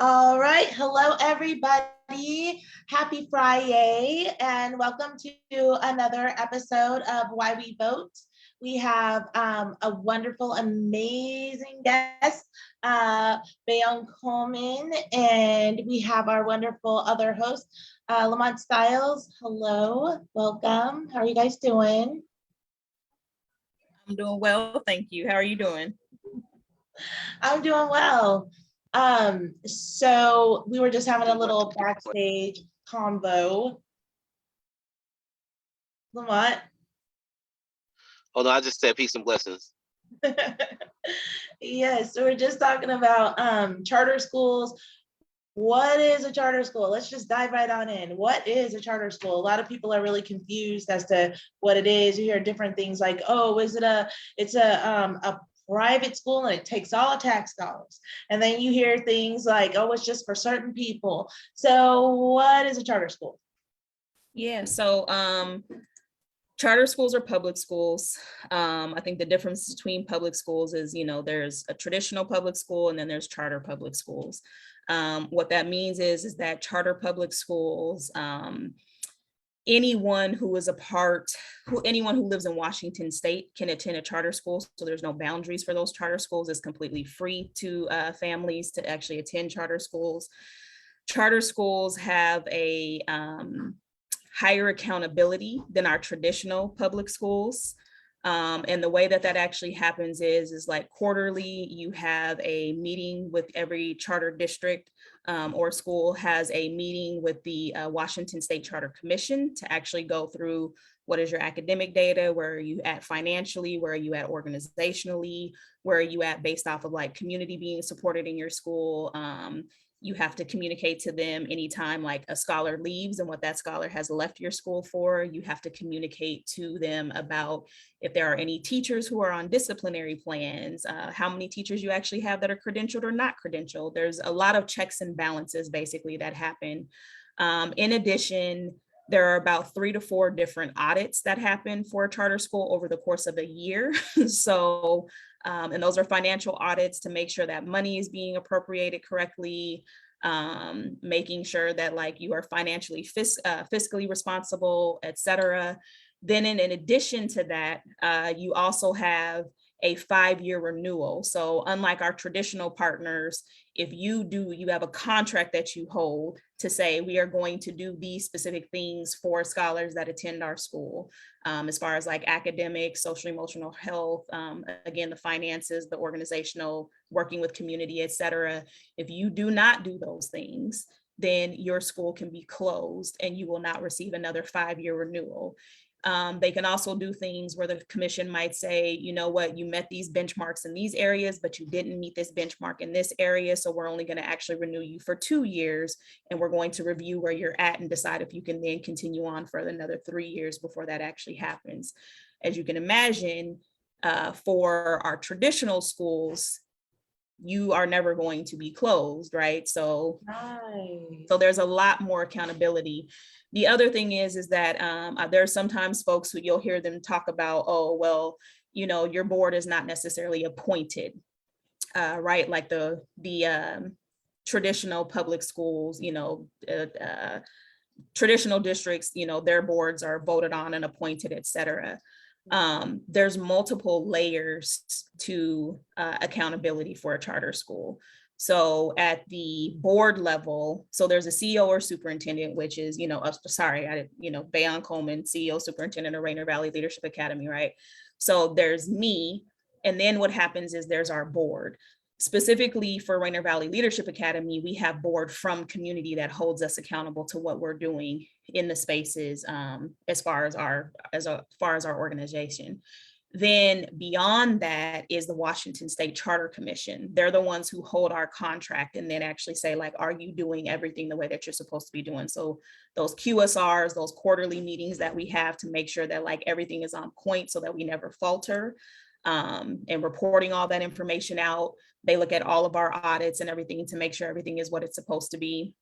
All right. Hello, everybody. Happy Friday, and welcome to another episode of Why We Vote. We have a wonderful, amazing guest, Baionne Coleman, and we have our wonderful other host, Lamont Styles. Hello, welcome. How are you guys doing? I'm doing well, thank you. How are you doing? I'm doing well. So we were just having a little backstage convo. Lamont. Hold on, I just said peace and blessings. Yes, so we're just talking about charter schools. What is a charter school? Let's just dive right on in. What is a charter school? A lot of people are really confused as to what it is. You hear different things like, oh, it's a private school and it takes all tax dollars. And then you hear things like, oh, it's just for certain people. So what is a charter school? Yeah, so charter schools are public schools. I think the difference between public schools is, there's a traditional public school and then there's charter public schools. What that means is that charter public schools, anyone who lives in Washington state can attend a charter school. So there's no boundaries for those charter schools. It's completely free to families to actually attend charter schools. Charter schools have a higher accountability than our traditional public schools. And the way that actually happens is like quarterly, you have a meeting with every charter district or school has a meeting with the Washington State Charter Commission to actually go through what is your academic data, where are you at financially, where are you at organizationally, where are you at based off of like community being supported in your school. You have to communicate to them anytime like a scholar leaves and what that scholar has left your school for. You have to communicate to them about if there are any teachers who are on disciplinary plans, how many teachers you actually have that are credentialed or not credentialed. There's a lot of checks and balances basically that happen. In addition, there are about 3 to 4 different audits that happen for a charter school over the course of a year. So and those are financial audits to make sure that money is being appropriated correctly, making sure that like you are financially fiscally responsible, et cetera. Then in addition to that, you also have a 5-year renewal. So unlike our traditional partners, if you have a contract that you hold to say we are going to do these specific things for scholars that attend our school, as far as like academic, social, emotional health, again, the finances, the organizational, working with community, et cetera. If you do not do those things, then your school can be closed and you will not receive another 5-year renewal. They can also do things where the commission might say, you know what, you met these benchmarks in these areas, but you didn't meet this benchmark in this area. So we're only going to actually renew you for 2 years. And we're going to review where you're at and decide if you can then continue on for another 3 years before that actually happens. As you can imagine, for our traditional schools, you are never going to be closed, right? So there's a lot more accountability. The other thing is that there are sometimes folks who you'll hear them talk about, oh, well, your board is not necessarily appointed, right? Like the traditional public schools, traditional districts, their boards are voted on and appointed, et cetera. There's multiple layers to accountability for a charter school. So at the board level, so there's a CEO or superintendent, which is, Baionne Coleman, CEO, superintendent of Rainier Valley Leadership Academy, right? So there's me, and then what happens is there's our board. Specifically for Rainier Valley Leadership Academy, we have board from community that holds us accountable to what we're doing in the spaces as far as our organization. Then beyond that is the Washington State Charter Commission. They're the ones who hold our contract and then actually say, like, are you doing everything the way that you're supposed to be doing? So those QSRs, those quarterly meetings that we have to make sure that like everything is on point so that we never falter, and reporting all that information out. They look at all of our audits and everything to make sure everything is what it's supposed to be.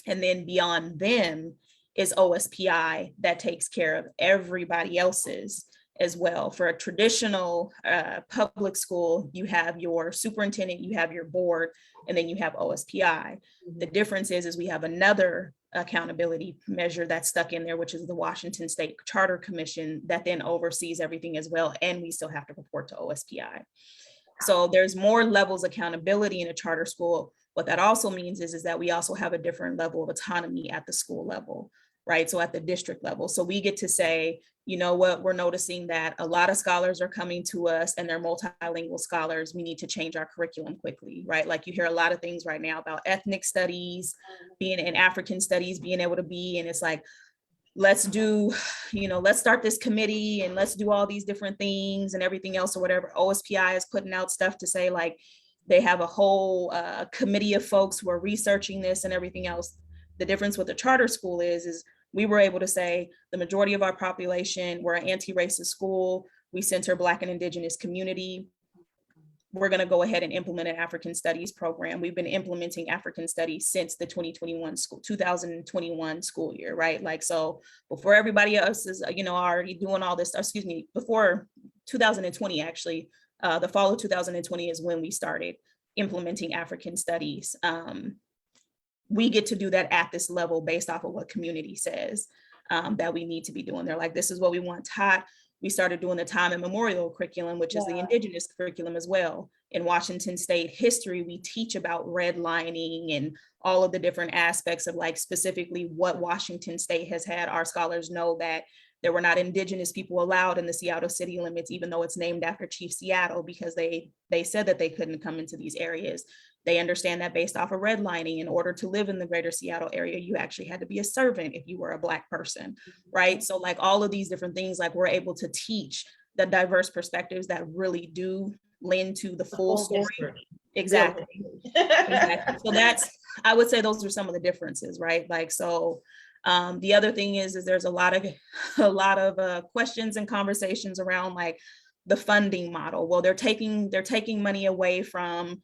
And then beyond them is OSPI that takes care of everybody else's. as well. For a traditional public school, you have your superintendent, you have your board, and then you have OSPI. The difference is we have another accountability measure that's stuck in there, which is the Washington State Charter Commission that then oversees everything as well. And we still have to report to OSPI. So there's more levels of accountability in a charter school. What that also means is that we also have a different level of autonomy at the school level, right? So at the district level. So we get to say, you know what, we're noticing that a lot of scholars are coming to us and they're multilingual scholars. We need to change our curriculum quickly, right? Like you hear a lot of things right now about ethnic studies, being in African studies, being able to be, and it's like, let's do, let's start this committee and let's do all these different things and everything else or whatever. OSPI is putting out stuff to say like, they have a whole committee of folks who are researching this and everything else. The difference with the charter school is we were able to say the majority of our population, we're an anti-racist school. We center Black and Indigenous community. We're going to go ahead and implement an African studies program. We've been implementing African studies since the 2021 school year, right? Like, so before everybody else is, already doing all this, before 2020, actually, the fall of 2020 is when we started implementing African studies. We get to do that at this level based off of what community says that we need to be doing. They're like, this is what we want taught. We started doing the time and memorial curriculum, which is the Indigenous curriculum as well. In Washington State history, we teach about redlining and all of the different aspects of like specifically what Washington State has had. Our scholars know that there were not Indigenous people allowed in the Seattle city limits, even though it's named after Chief Seattle, because they said that they couldn't come into these areas. They understand that based off of redlining, in order to live in the greater Seattle area, you actually had to be a servant if you were a Black person, right? So like all of these different things, like we're able to teach the diverse perspectives that really do lend to the full story. Exactly. Exactly. So I would say those are some of the differences, right? Like, so the other thing is there's a lot of questions and conversations around like the funding model. Well, they're taking money away from,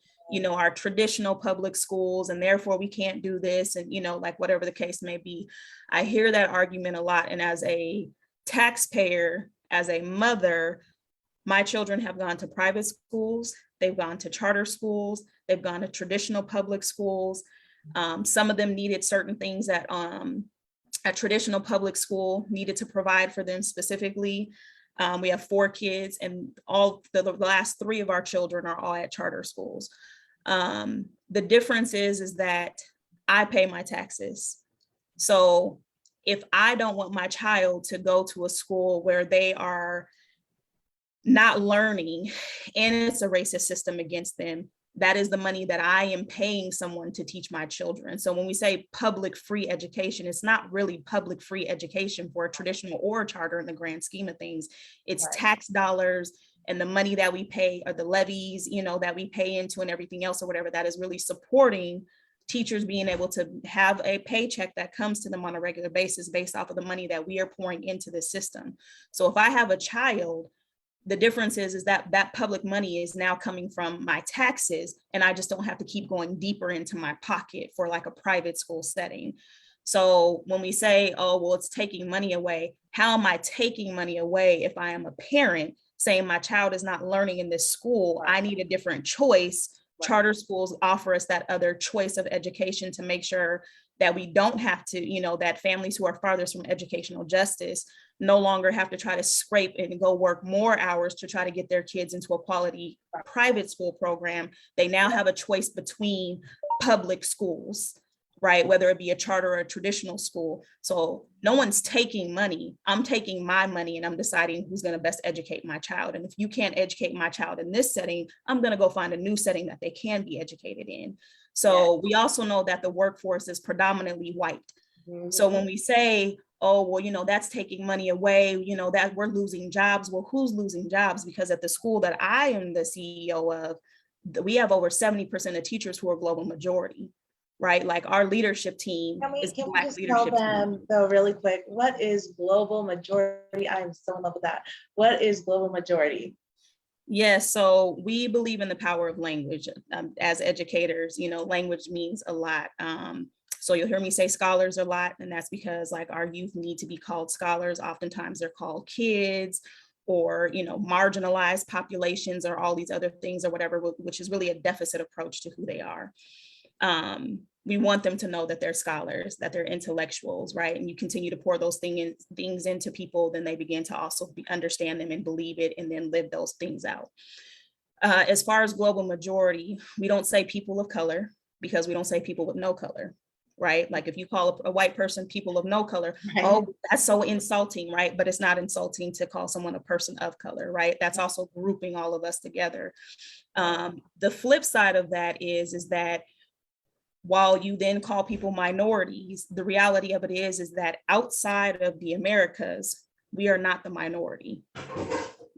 our traditional public schools, and therefore we can't do this, and like whatever the case may be. I hear that argument a lot, and as a taxpayer, as a mother, my children have gone to private schools, they've gone to charter schools, they've gone to traditional public schools. Some of them needed certain things that a traditional public school needed to provide for them specifically. We have 4 kids, and all the last 3 of our children are all at charter schools. The difference is that I pay my taxes. So if I don't want my child to go to a school where they are not learning and it's a racist system against them, that is the money that I am paying someone to teach my children. So when we say public free education, it's not really public free education for a traditional or a charter in the grand scheme of things. It's tax dollars and the money that we pay, or the levies, that we pay into and everything else or whatever, that is really supporting teachers being able to have a paycheck that comes to them on a regular basis based off of the money that we are pouring into the system. So if I have a child, the difference is that that public money is now coming from my taxes, and I just don't have to keep going deeper into my pocket for like a private school setting. So when we say, oh, well, it's taking money away, how am I taking money away if I am a parent saying my child is not learning in this school? I need a different choice. Charter schools offer us that other choice of education to make sure that we don't have to, that families who are farthest from educational justice no longer have to try to scrape and go work more hours to try to get their kids into a quality private school program. They now have a choice between public schools, right? Whether it be a charter or a traditional school. So no one's taking money. I'm taking my money and I'm deciding who's going to best educate my child. And if you can't educate my child in this setting, I'm going to go find a new setting that they can be educated in. So we also know that the workforce is predominantly white. So when we say, oh, well, that's taking money away, that we're losing jobs. Well, who's losing jobs? Because at the school that I am the CEO of, we have over 70% of teachers who are global majority, right? Like our leadership team is Black just leadership tell them team. though really quick, what is global majority? I'm so in love with that. What is global majority? Yes, so we believe in the power of language. As educators, language means a lot. So you'll hear me say scholars a lot, and that's because like our youth need to be called scholars. Oftentimes they're called kids or, marginalized populations or all these other things or whatever, which is really a deficit approach to who they are. We want them to know that they're scholars, that they're intellectuals, right? And you continue to pour those things into people, then they begin to also understand them and believe it and then live those things out. As far as global majority, we don't say people of color because we don't say people with no color, right? Like if you call a white person people of no color, right. Oh, that's so insulting, right? But it's not insulting to call someone a person of color, right? That's also grouping all of us together. The flip side of that is that while you then call people minorities, the reality of it is that outside of the Americas, we are not the minority.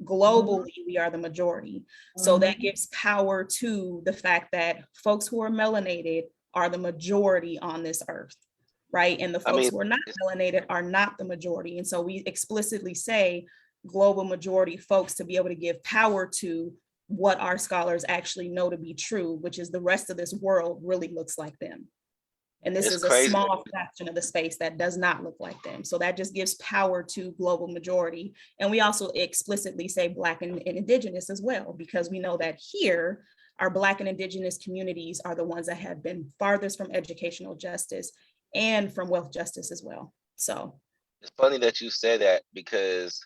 Globally, we are the majority. So that gives power to the fact that folks who are melanated are the majority on this earth, right? And the folks who are not melanated are not the majority. And so we explicitly say global majority folks to be able to give power to what our scholars actually know to be true, which is the rest of this world really looks like them. And this is a small fraction of the space that does not look like them. So that just gives power to global majority. And we also explicitly say Black and Indigenous as well, because we know that here, our Black and Indigenous communities are the ones that have been farthest from educational justice and from wealth justice as well. So it's funny that you said that, because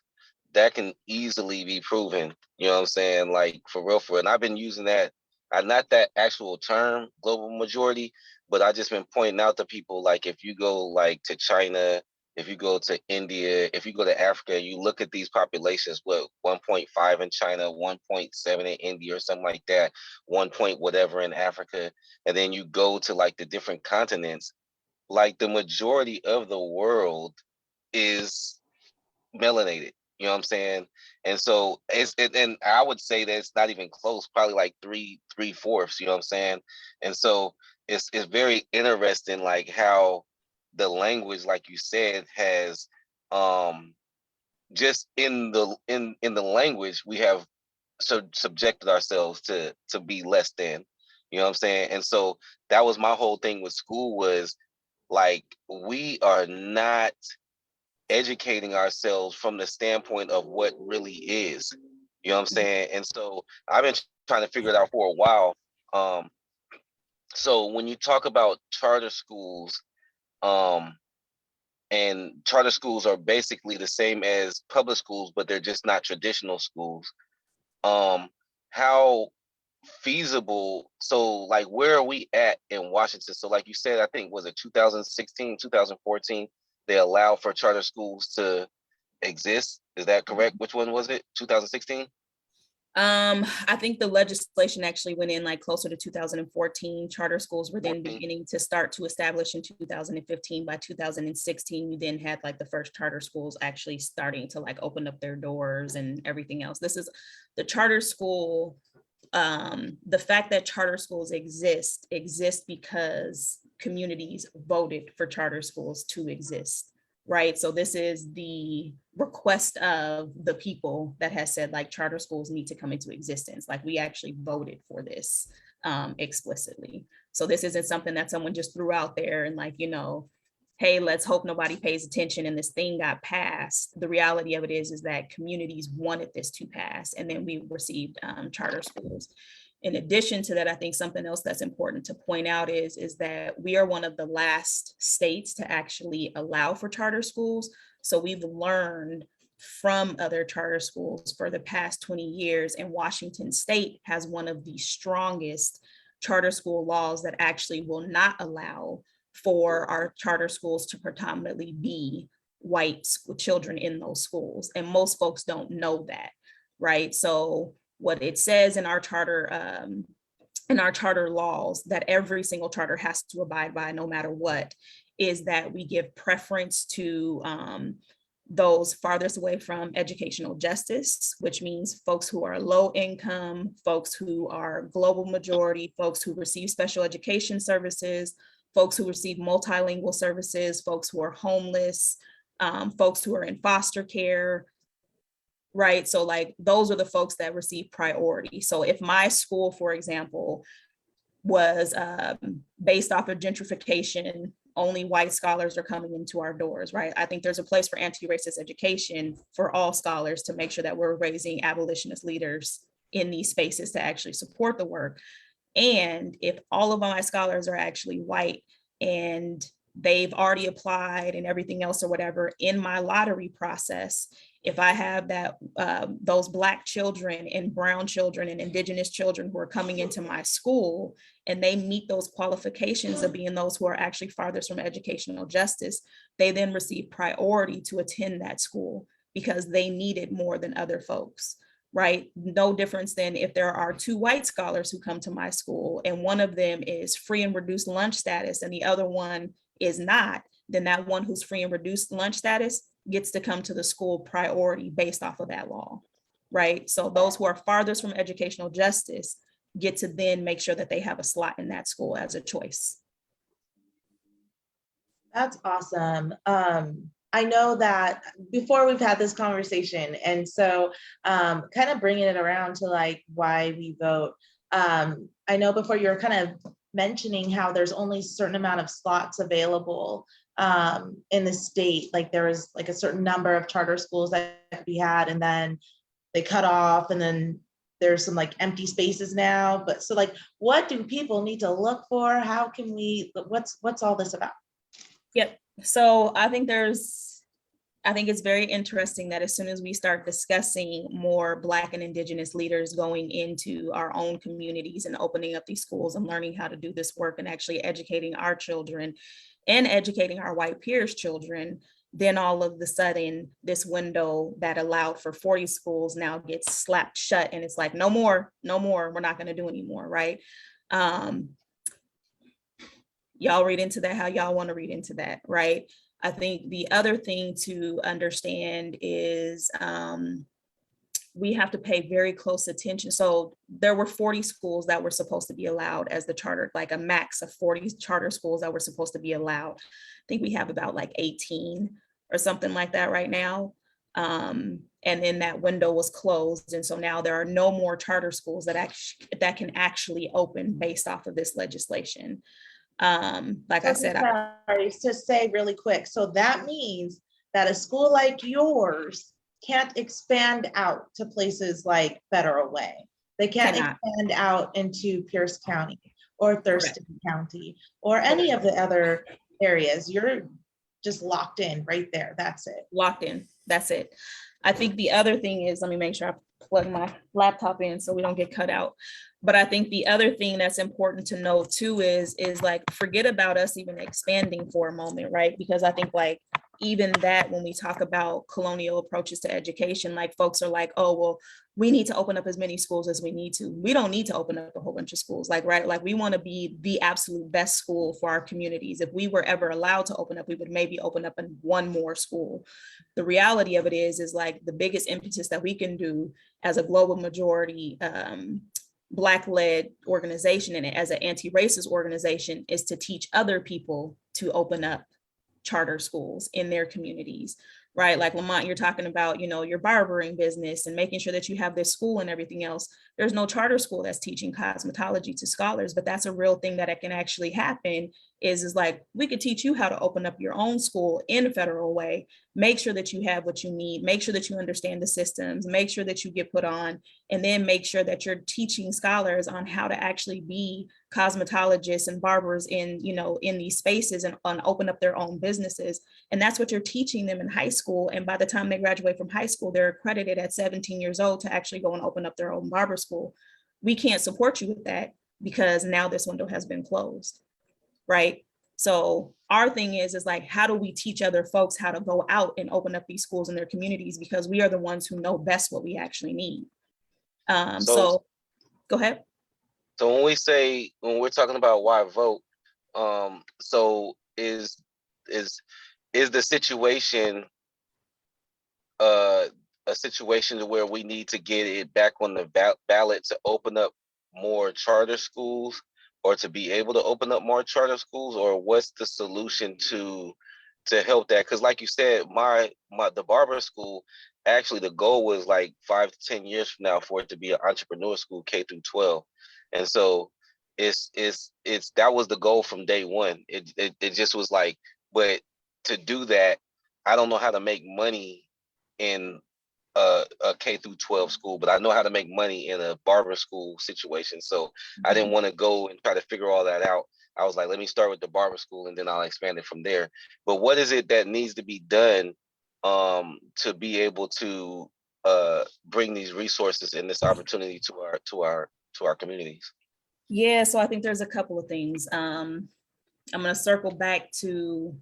that can easily be proven, you know what I'm saying? Like for real. And I've been using that, not that actual term, global majority, but I just been pointing out to people, like if you go like to China, if you go to India, if you go to Africa, you look at these populations, what 1.5 in China, 1.7 in India or something like that, 1 point whatever in Africa. And then you go to like the different continents, like the majority of the world is melanated. You know what I'm saying? And so and I would say that it's not even close, probably like three-fourths, you know what I'm saying? And so it's very interesting, like how the language, like you said, has just in the language, we have subjected ourselves to be less than, you know what I'm saying? And so that was my whole thing with school, was like, we are not educating ourselves from the standpoint of what really is, you know what I'm saying? And so I've been trying to figure it out for a while. So when you talk about charter schools, and charter schools are basically the same as public schools, but they're just not traditional schools. How feasible, so like where are we at in Washington? So like you said, I think was it 2016, 2014, they allow for charter schools to exist. Is that correct? Which one was it? 2016? I think the legislation actually went in like closer to 2014. Charter schools were then 14. beginning to start to establish in 2015. By 2016, we then had like the first charter schools actually starting to like open up their doors and everything else. This is the charter school. The fact that charter schools exist because communities voted for charter schools to exist, right? So this is the request of the people that has said like charter schools need to come into existence. Like we actually voted for this explicitly. So this isn't something that someone just threw out there and like, hey, let's hope nobody pays attention and this thing got passed. The reality of it is that communities wanted this to pass, and then we received charter schools. In addition to that, I think something else that's important to point out is that we are one of the last states to actually allow for charter schools. So we've learned from other charter schools for the past 20 years, and Washington State has one of the strongest charter school laws that actually will not allow for our charter schools to predominantly be white children in those schools. And most folks don't know that, right? So what it says in our charter laws that every single charter has to abide by no matter what, is that we give preference to those farthest away from educational justice, which means folks who are low income, folks who are global majority, folks who receive special education services, folks who receive multilingual services, folks who are homeless, folks who are in foster care, right? So like those are the folks that receive priority. So if my school, for example, was based off of gentrification only white scholars are coming into our doors, right? I think there's a place for anti-racist education for all scholars to make sure that we're raising abolitionist leaders in these spaces to actually support the work. And if all of my scholars are actually white and they've already applied and everything else or whatever in my lottery process, if I have that those Black children and brown children and indigenous children who are coming into my school and they meet those qualifications of being those who are actually farthest from educational justice, they then receive priority to attend that school because they need it more than other folks, right? No difference than if there are 2 white scholars who come to my school and one of them is free and reduced lunch status and the other one is not, then that one who's free and reduced lunch status gets to come to the school priority based off of that law, right? So those who are farthest from educational justice get to then make sure that they have a slot in that school as a choice. That's awesome. I know that before we've had this conversation, and so kind of bringing it around to like why we vote. I know before you were kind of mentioning how there's only a certain amount of slots available in the state. Like there was like a certain number of charter schools that could be had, and then they cut off, and then there's some like empty spaces now. But so like, what do people need to look for? How can we? What's all this about? Yep. So I think it's very interesting that as soon as we start discussing more Black and Indigenous leaders going into our own communities and opening up these schools and learning how to do this work and actually educating our children and educating our white peers' children, then all of the sudden this window that allowed for 40 schools now gets slapped shut and it's like, no more, we're not going to do anymore, right? Y'all read into that how y'all want to read into that, right? I think the other thing to understand is we have to pay very close attention. So there were 40 schools that were supposed to be allowed as the charter, like a max of 40 charter schools that were supposed to be allowed. I think we have about like 18 or something like that right now. And then that window was closed. And so now there are no more charter schools that can actually open based off of this legislation. Like I said, sorry to say really quick. So that means that a school like yours can't expand out to places like Federal Way. They can't expand out into Pierce County or Thurston County or any of the other areas. You're just locked in right there. That's it. Locked in. That's it. I think the other thing is, let me make sure I plug my laptop in so we don't get cut out. But I think the other thing that's important to know too is like, forget about us even expanding for a moment, right? Because I think like even that when we talk about colonial approaches to education, like folks are like, oh, well, we need to open up as many schools as we need to. We don't need to open up a whole bunch of schools, like, right? Like we want to be the absolute best school for our communities. If we were ever allowed to open up, we would maybe open up in one more school. The reality of it is like the biggest impetus that we can do as a global majority Black-led organization and as an anti-racist organization is to teach other people to open up charter schools in their communities, right? Like Lamont, you're talking about, your barbering business and making sure that you have this school and everything else. There's no charter school that's teaching cosmetology to scholars, but that's a real thing that can actually happen is like, we could teach you how to open up your own school in a Federal Way, make sure that you have what you need, make sure that you understand the systems, make sure that you get put on, and then make sure that you're teaching scholars on how to actually be cosmetologists and barbers in these spaces and open up their own businesses. And that's what you're teaching them in high school. And by the time they graduate from high school, they're accredited at 17 years old to actually go and open up their own barber school. We can't support you with that because now this window has been closed, right? So our thing is like, how do we teach other folks how to go out and open up these schools in their communities? Because we are the ones who know best what we actually need. So go ahead. So when we're talking about why vote, so is the situation a situation where we need to get it back on the ballot to open up more charter schools or to be able to open up more charter schools, or what's the solution to help that? Because like you said, the barber school, actually the goal was like 5 to 10 years from now for it to be an entrepreneur school, K through 12. And so it's that was the goal from day one. It just was like, but to do that, I don't know how to make money in a K through 12 school, but I know how to make money in a barber school situation. So I didn't want to go and try to figure all that out. I was like, let me start with the barber school and then I'll expand it from there. But what is it that needs to be done to be able to bring these resources and this opportunity to our communities? Yeah, so I think there's a couple of things. I'm going to circle back to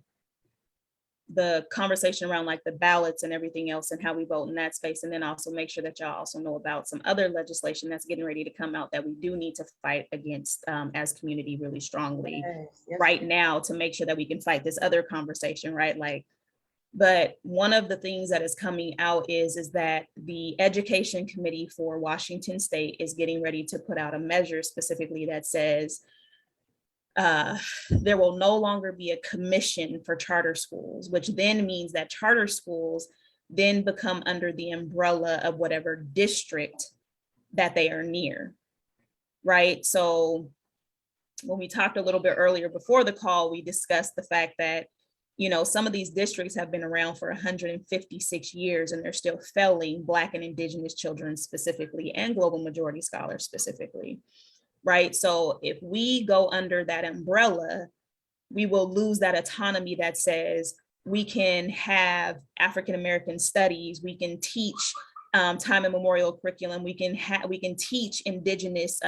the conversation around like the ballots and everything else and how we vote in that space. And then also make sure that y'all also know about some other legislation that's getting ready to come out that we do need to fight against as community really strongly right now, to make sure that we can fight this other conversation, right? Like, but one of the things that is coming out is that the Education Committee for Washington State is getting ready to put out a measure specifically that says there will no longer be a commission for charter schools, which then means that charter schools then become under the umbrella of whatever district that they are near, right? So when we talked a little bit earlier before the call, we discussed the fact that, you know, some of these districts have been around for 156 years and they're still failing Black and Indigenous children specifically, and global majority scholars specifically. Right. So if we go under that umbrella, we will lose that autonomy that says we can have African-American studies, we can teach time immemorial curriculum, we can teach Indigenous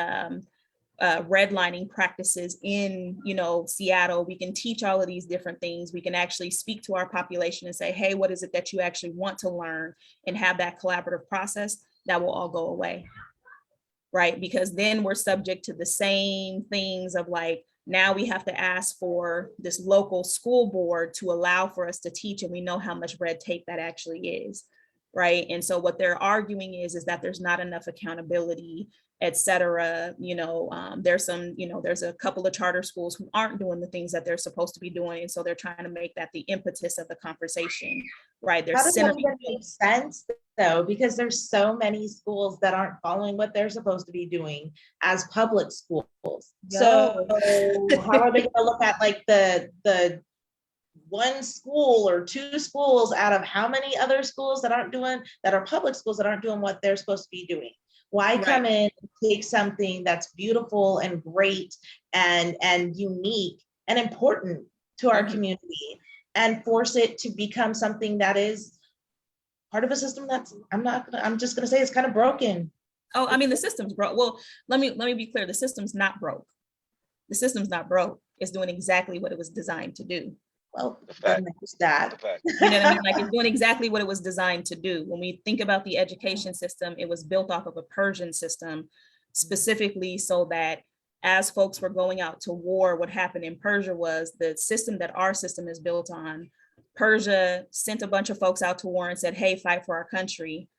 redlining practices in, you know, Seattle. We can teach all of these different things. We can actually speak to our population and say, hey, what is it that you actually want to learn, and have that collaborative process. That will all go away. Right? Because then we're subject to the same things of like, now we have to ask for this local school board to allow for us to teach, and we know how much red tape that actually is, right? And so what they're arguing is that there's not enough accountability, et cetera. You know, there's some, you know, there's a couple of charter schools who aren't doing the things that they're supposed to be doing, and so they're trying to make that the impetus of the conversation, right? How does that even make sense though? Because there's so many schools that aren't following what they're supposed to be doing as public schools. So how are they going to look at like the one school or two schools out of how many other schools that are public schools that aren't doing what they're supposed to be doing? Why come in and take something that's beautiful and great and unique and important to our community and force it to become something that is part of a system that's, I'm just gonna say it's kind of broken. Oh, I mean, the system's broke. Well, let me be clear. The system's not broke. The system's not broke. It's doing exactly what it was designed to do. Well, then there's that. You know what I mean? Like, it's doing exactly what it was designed to do. When we think about the education system, it was built off of a Persian system, specifically so that as folks were going out to war, what happened in Persia was the system that our system is built on. Persia sent a bunch of folks out to war and said, hey, fight for our country.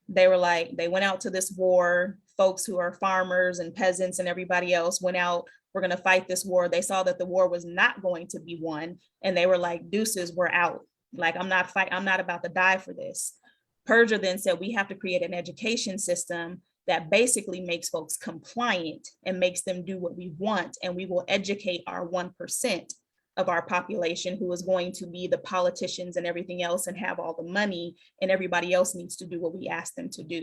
They were like, they went out to this war. Folks who are farmers and peasants and everybody else went out, we're going to fight this war. They saw that the war was not going to be won. And they were like, deuces, we're out. Like, I'm not about to die for this. Persia then said, we have to create an education system that basically makes folks compliant and makes them do what we want. And we will educate our 1% of our population who is going to be the politicians and everything else and have all the money, and everybody else needs to do what we ask them to do.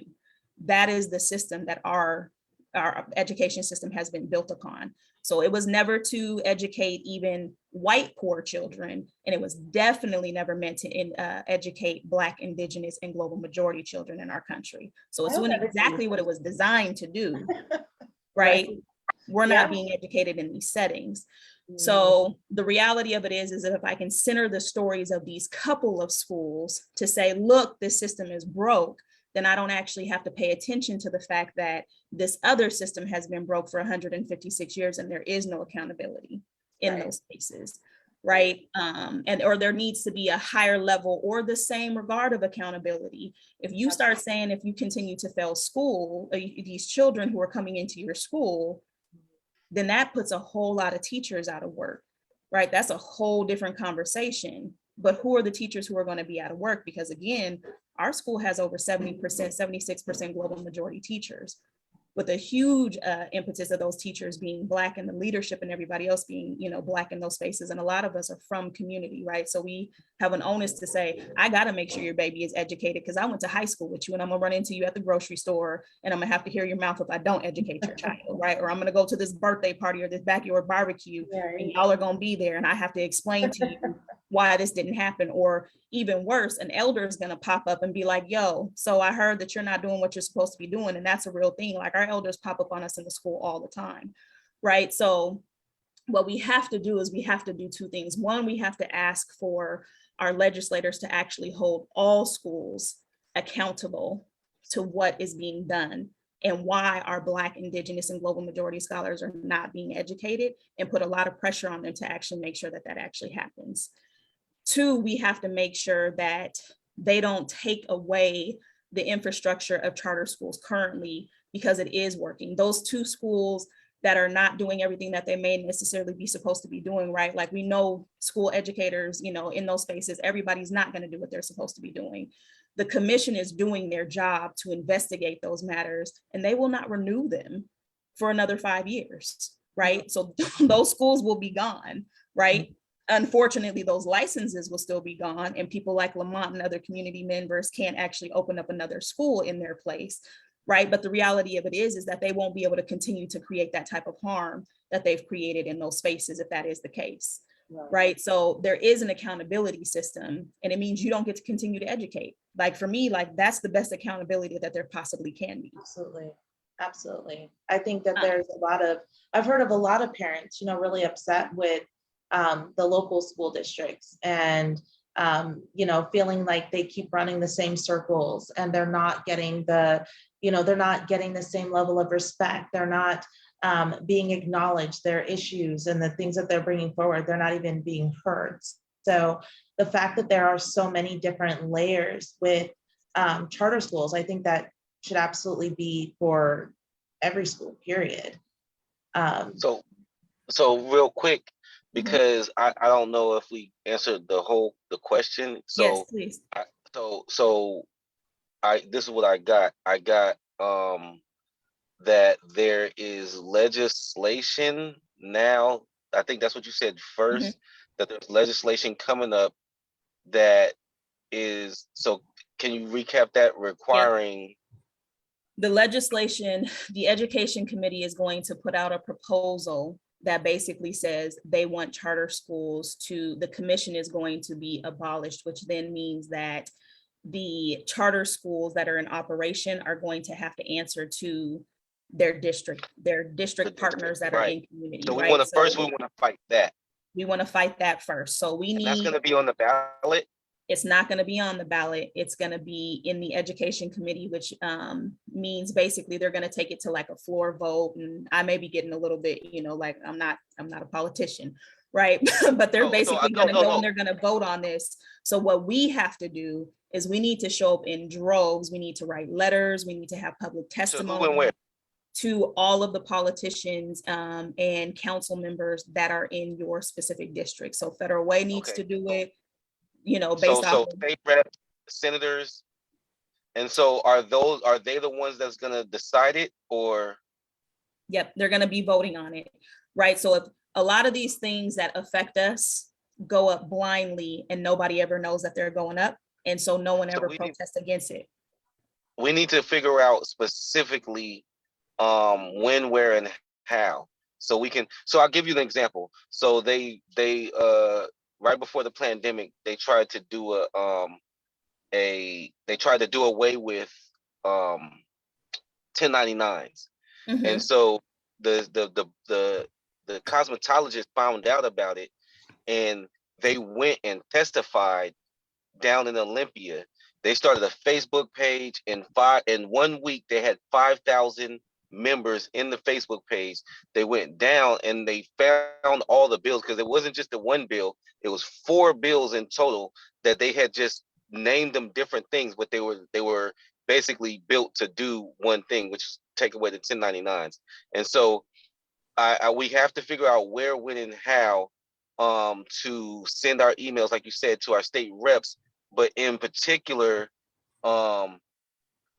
That is the system that our education system has been built upon. So it was never to educate even white poor children, and it was definitely never meant to educate Black, Indigenous, and global majority children in our country. So it's doing exactly what it was designed to do, right? We're not being educated in these settings. So the reality of it is that if I can center the stories of these couple of schools to say, look, this system is broke, then I don't actually have to pay attention to the fact that this other system has been broke for 156 years and there is no accountability in those cases, right? Or there needs to be a higher level or the same regard of accountability. If you start saying, if you continue to fail school, these children who are coming into your school, then that puts a whole lot of teachers out of work, right? That's a whole different conversation. But who are the teachers who are going to be out of work? Because again, our school has over 70%, 76% global majority teachers. with a huge impetus of those teachers being Black and the leadership and everybody else being, Black in those spaces. And a lot of us are from community, right? So we have an onus to say, I got to make sure your baby is educated because I went to high school with you and I'm going to run into you at the grocery store and I'm going to have to hear your mouth if I don't educate your child, right? Or I'm going to go to this birthday party or this backyard barbecue and y'all are going to be there and I have to explain to you why this didn't happen. Or even worse, an elder is going to pop up and be like, yo, so I heard that you're not doing what you're supposed to be doing. And that's a real thing. Like our elders pop up on us in the school all the time, right? So what we have to do is we have to do two things. One, we have to ask for our legislators to actually hold all schools accountable to what is being done and why our Black, Indigenous, and global majority scholars are not being educated, and put a lot of pressure on them to actually make sure that that actually happens. Two, we have to make sure that they don't take away the infrastructure of charter schools currently, because it is working. Those two schools that are not doing everything that they may necessarily be supposed to be doing, right? Like we know school educators, in those spaces, everybody's not going to do what they're supposed to be doing. The commission is doing their job to investigate those matters, and they will not renew them for another 5 years, right? So those schools will be gone, right? Unfortunately, those licenses will still be gone, and people like Lamont and other community members can't actually open up another school in their place, right? But the reality of it is that they won't be able to continue to create that type of harm that they've created in those spaces if that is the case, right? So there is an accountability system, and it means you don't get to continue to educate. Like for me, like that's the best accountability that there possibly can be. Absolutely. I think that there's I've heard of a lot of parents, really upset with the local school districts and, feeling like they keep running the same circles and they're not getting they're not getting the same level of respect. They're not being acknowledged, their issues and the things that they're bringing forward, they're not even being heard. So the fact that there are so many different layers with charter schools, I think that should absolutely be for every school, period. So real quick, because I don't know if we answered the question. So yes, please. This is what I got. I got that there is legislation now. I think that's what you said first, that there's legislation coming up that is, so can you recap that, requiring? The legislation, the Education Committee is going to put out a proposal that basically says they want charter schools the commission is going to be abolished, which then means that the charter schools that are in operation are going to have to answer to their district partners that are in community. So we right? want to fight that. We want to fight that first. So that's going to be on the ballot. It's not going to be on the ballot. It's going to be in the Education Committee, which means basically they're going to take it to like a floor vote. And I may be getting a little bit, like I'm not a politician, right? But they're basically going to go and they're going to vote on this. So what we have to do is we need to show up in droves. We need to write letters. We need to have public testimony to all of the politicians and council members that are in your specific district. So Federal Way needs to do it. Based off state reps, senators, and so are they the ones that's gonna decide it, or? Yep, they're gonna be voting on it, right? So if a lot of these things that affect us go up blindly and nobody ever knows that they're going up, and so no one ever protests against it. We need to figure out specifically when, where, and how. So I'll give you an example. So they right before the pandemic, they tried to do away with 1099s. And so the cosmetologist found out about it, and they went and testified down in Olympia. They started a Facebook page. In 1 week, they had 5,000 members in the Facebook page. They went down and they found all the bills, because it wasn't just the one bill, it was 4 bills in total that they had just named them different things, but they were basically built to do one thing, which is take away the 1099s. And so we have to figure out where, when, and how to send our emails, like you said, to our state reps, but in particular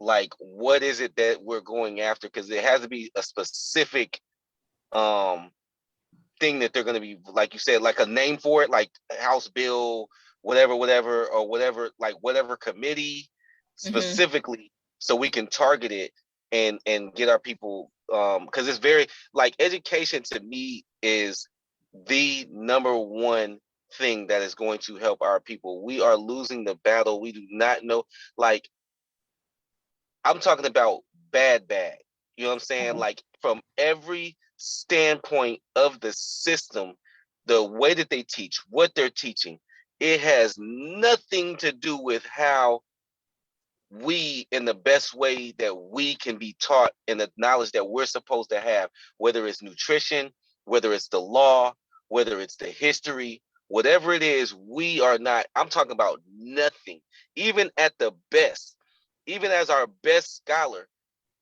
like what is it that we're going after, because it has to be a specific thing that they're going to be, like you said, like a name for it, like House Bill whatever or whatever, like whatever committee Mm-hmm. specifically, so we can target it and get our people, because it's very, like, education to me is the number one thing that is going to help our people. We are losing the battle. We do not know, like, I'm talking about bad. You know what I'm saying? Oh, Like, from every standpoint of the system, the way that they teach, what they're teaching, it has nothing to do with how we, in the best way that we can be taught, and the knowledge that we're supposed to have, whether it's nutrition, whether it's the law, whether it's the history, whatever it is, we are not, I'm talking about nothing. Even at the best, even as our best scholar,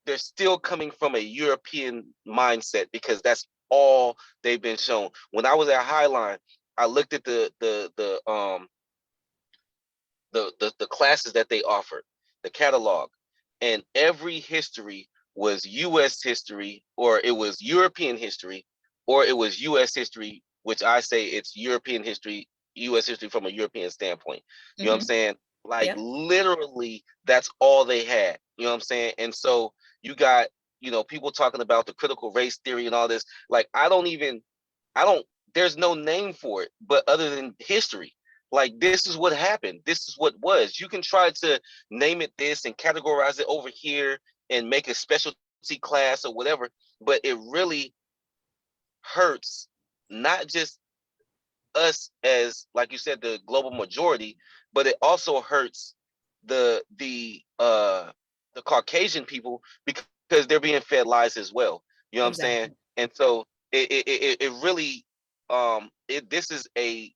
they're still coming from a European mindset, because that's all they've been shown. When I was at Highline, I looked at the classes that they offered, the catalog, and every history was U.S. history, or it was European history, or it was U.S. history, which I say it's European history, U.S. history from a European standpoint. You know what I'm mm-hmm. saying? Like, Yep. literally, that's all they had. You know what I'm saying? And so you got, people talking about the critical race theory and all this. Like, I don't, there's no name for it, but other than history. Like, this is what happened. This is what was. You can try to name it this and categorize it over here and make a specialty class or whatever, but it really hurts not just us as, like you said, the global majority, but it also hurts the the uh the Caucasian people, because they're being fed lies as well. You know what I'm saying? Exactly. And so it really, this is a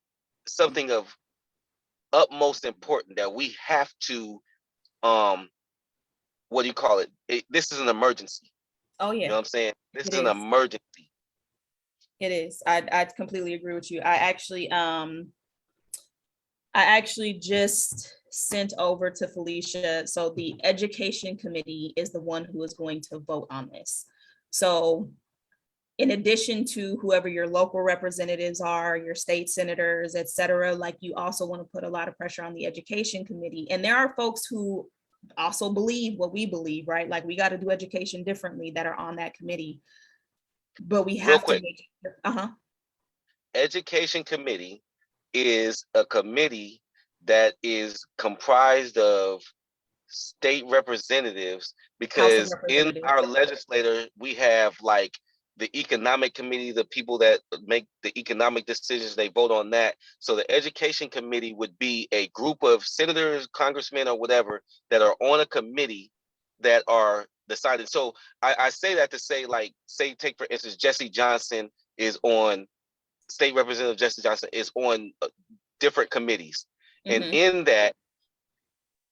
something of utmost important that we have to, um what do you call it, this is an emergency. Oh You know yeah, what I'm saying? This it is an is. emergency. It is. I completely agree with you. I actually just sent over to Felicia. So the education committee is the one who is going to vote on this. So in addition to whoever your local representatives are, your state senators, et cetera, like, you also want to put a lot of pressure on the education committee. And there are folks who also believe what we believe, right? Like, we got to do education differently, that are on that committee. But we Real have to quick, make sure. Uh-huh. education committee is a committee that is comprised of state representatives, House of because in our Representatives. legislature we have, like, the economic committee, the people that make the economic decisions, they vote on that. So the education committee would be a group of senators, congressmen, or whatever, that are on a committee that are decided. So I say that to say, like, say, take for instance, Jesse Johnson is on, State Representative Jesse Johnson is on different committees, and Mm-hmm. in that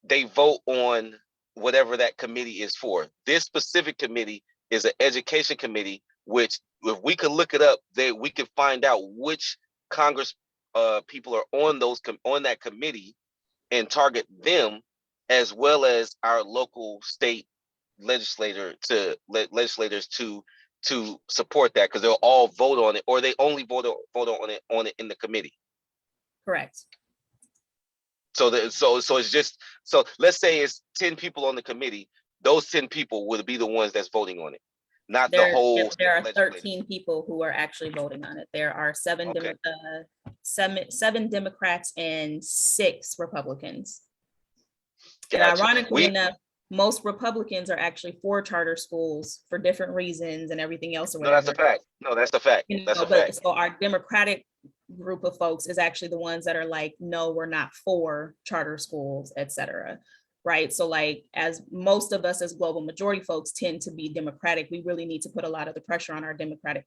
they vote on whatever that committee is for. This specific committee is an education committee, which, if we could look it up, we could find out which Congress people are on on that committee, and target them, as well as our local state legislators to support that, because they'll all vote on it, or they only vote on it in the committee. Correct. So it's just, so let's say it's 10 people on the committee. Those 10 people would be the ones that's voting on it, not the Yep, whole there state are legislature. 13 people who are actually voting on it. There are Okay, seven Democrats and 6 Republicans. And got you. ironically enough, most Republicans are actually for charter schools for different reasons and everything else or No, that's a whatever. fact. No, that's a fact. That's a But fact. so our Democratic group of folks is actually the ones that are like, no, we're not for charter schools, et cetera. Right. So, like, as most of us as global majority folks tend to be Democratic, we really need to put a lot of the pressure on our Democratic,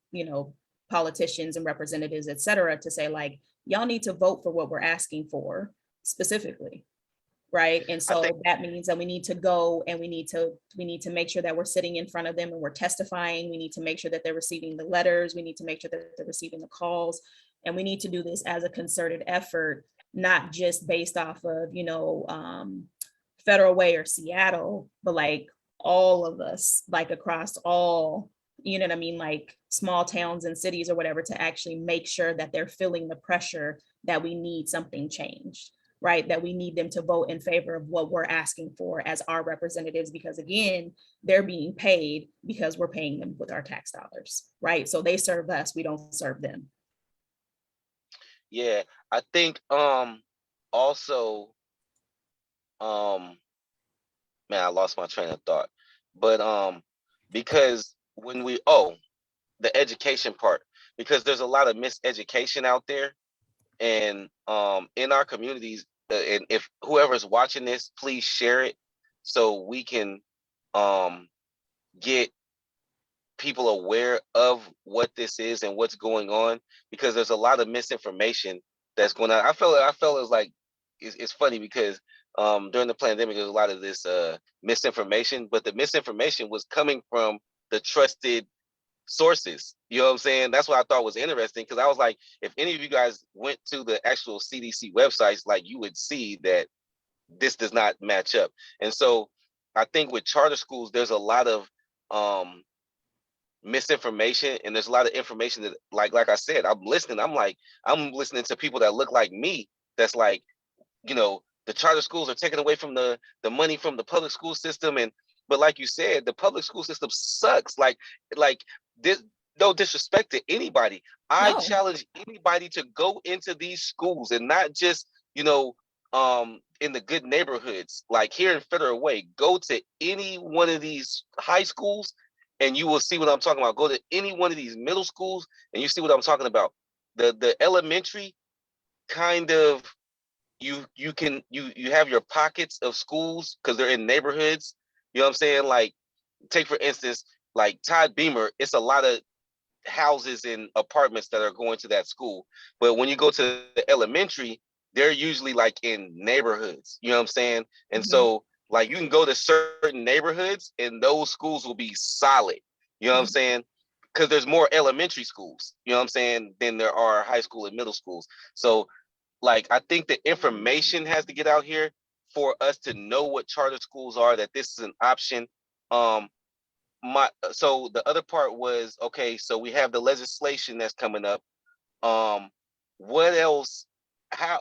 politicians and representatives, et cetera, to say, like, y'all need to vote for what we're asking for specifically. Right. And I think so that means that we need to go and we need to make sure that we're sitting in front of them and we're testifying. We need to make sure that they're receiving the letters. We need to make sure that they're receiving the calls. And we need to do this as a concerted effort, not just based off of, Federal Way or Seattle, but like all of us, like across all, you know what I mean, like small towns and cities or whatever, to actually make sure that they're feeling the pressure that we need something changed, right? That we need them to vote in favor of what we're asking for as our representatives, because again, they're being paid because we're paying them with our tax dollars, right? So they serve us, we don't serve them. Yeah, I think also man, I lost my train of thought. But because when we the education part, because there's a lot of miseducation out there, and in our communities, and if whoever's watching this, please share it so we can um get people aware of what this is and what's going on, because there's a lot of misinformation that's going on. I felt it was like it's funny because during the pandemic there's a lot of this misinformation, but the misinformation was coming from the trusted sources. You know what I'm saying? That's what I thought was interesting, because I was like, if any of you guys went to the actual CDC websites, like you would see that this does not match up. And so I think with charter schools, there's a lot of misinformation, and there's a lot of information that like I said, I'm listening. I'm listening to people that look like me. That's like, the charter schools are taking away from the money from the public school system, and but like you said, the public school system sucks. Like this, no disrespect to anybody. I No. challenge anybody to go into these schools, and not just in the good neighborhoods like here in Federal Way. Go to any one of these high schools and you will see what I'm talking about. Go to any one of these middle schools and you see what I'm talking about. The elementary kind of, you have your pockets of schools because they're in neighborhoods. You know what I'm saying? Like, take for instance, like Todd Beamer, it's a lot of houses and apartments that are going to that school. But when you go to the elementary, they're usually like in neighborhoods. You know what I'm saying? And so like you can go to certain neighborhoods and those schools will be solid. You know what I'm saying? Because there's more elementary schools, you know what I'm saying, than there are high school and middle schools. So like I think the information has to get out here for us to know what charter schools are, that this is an option. Um, so the other part was, okay, so we have the legislation that's coming up. What else? How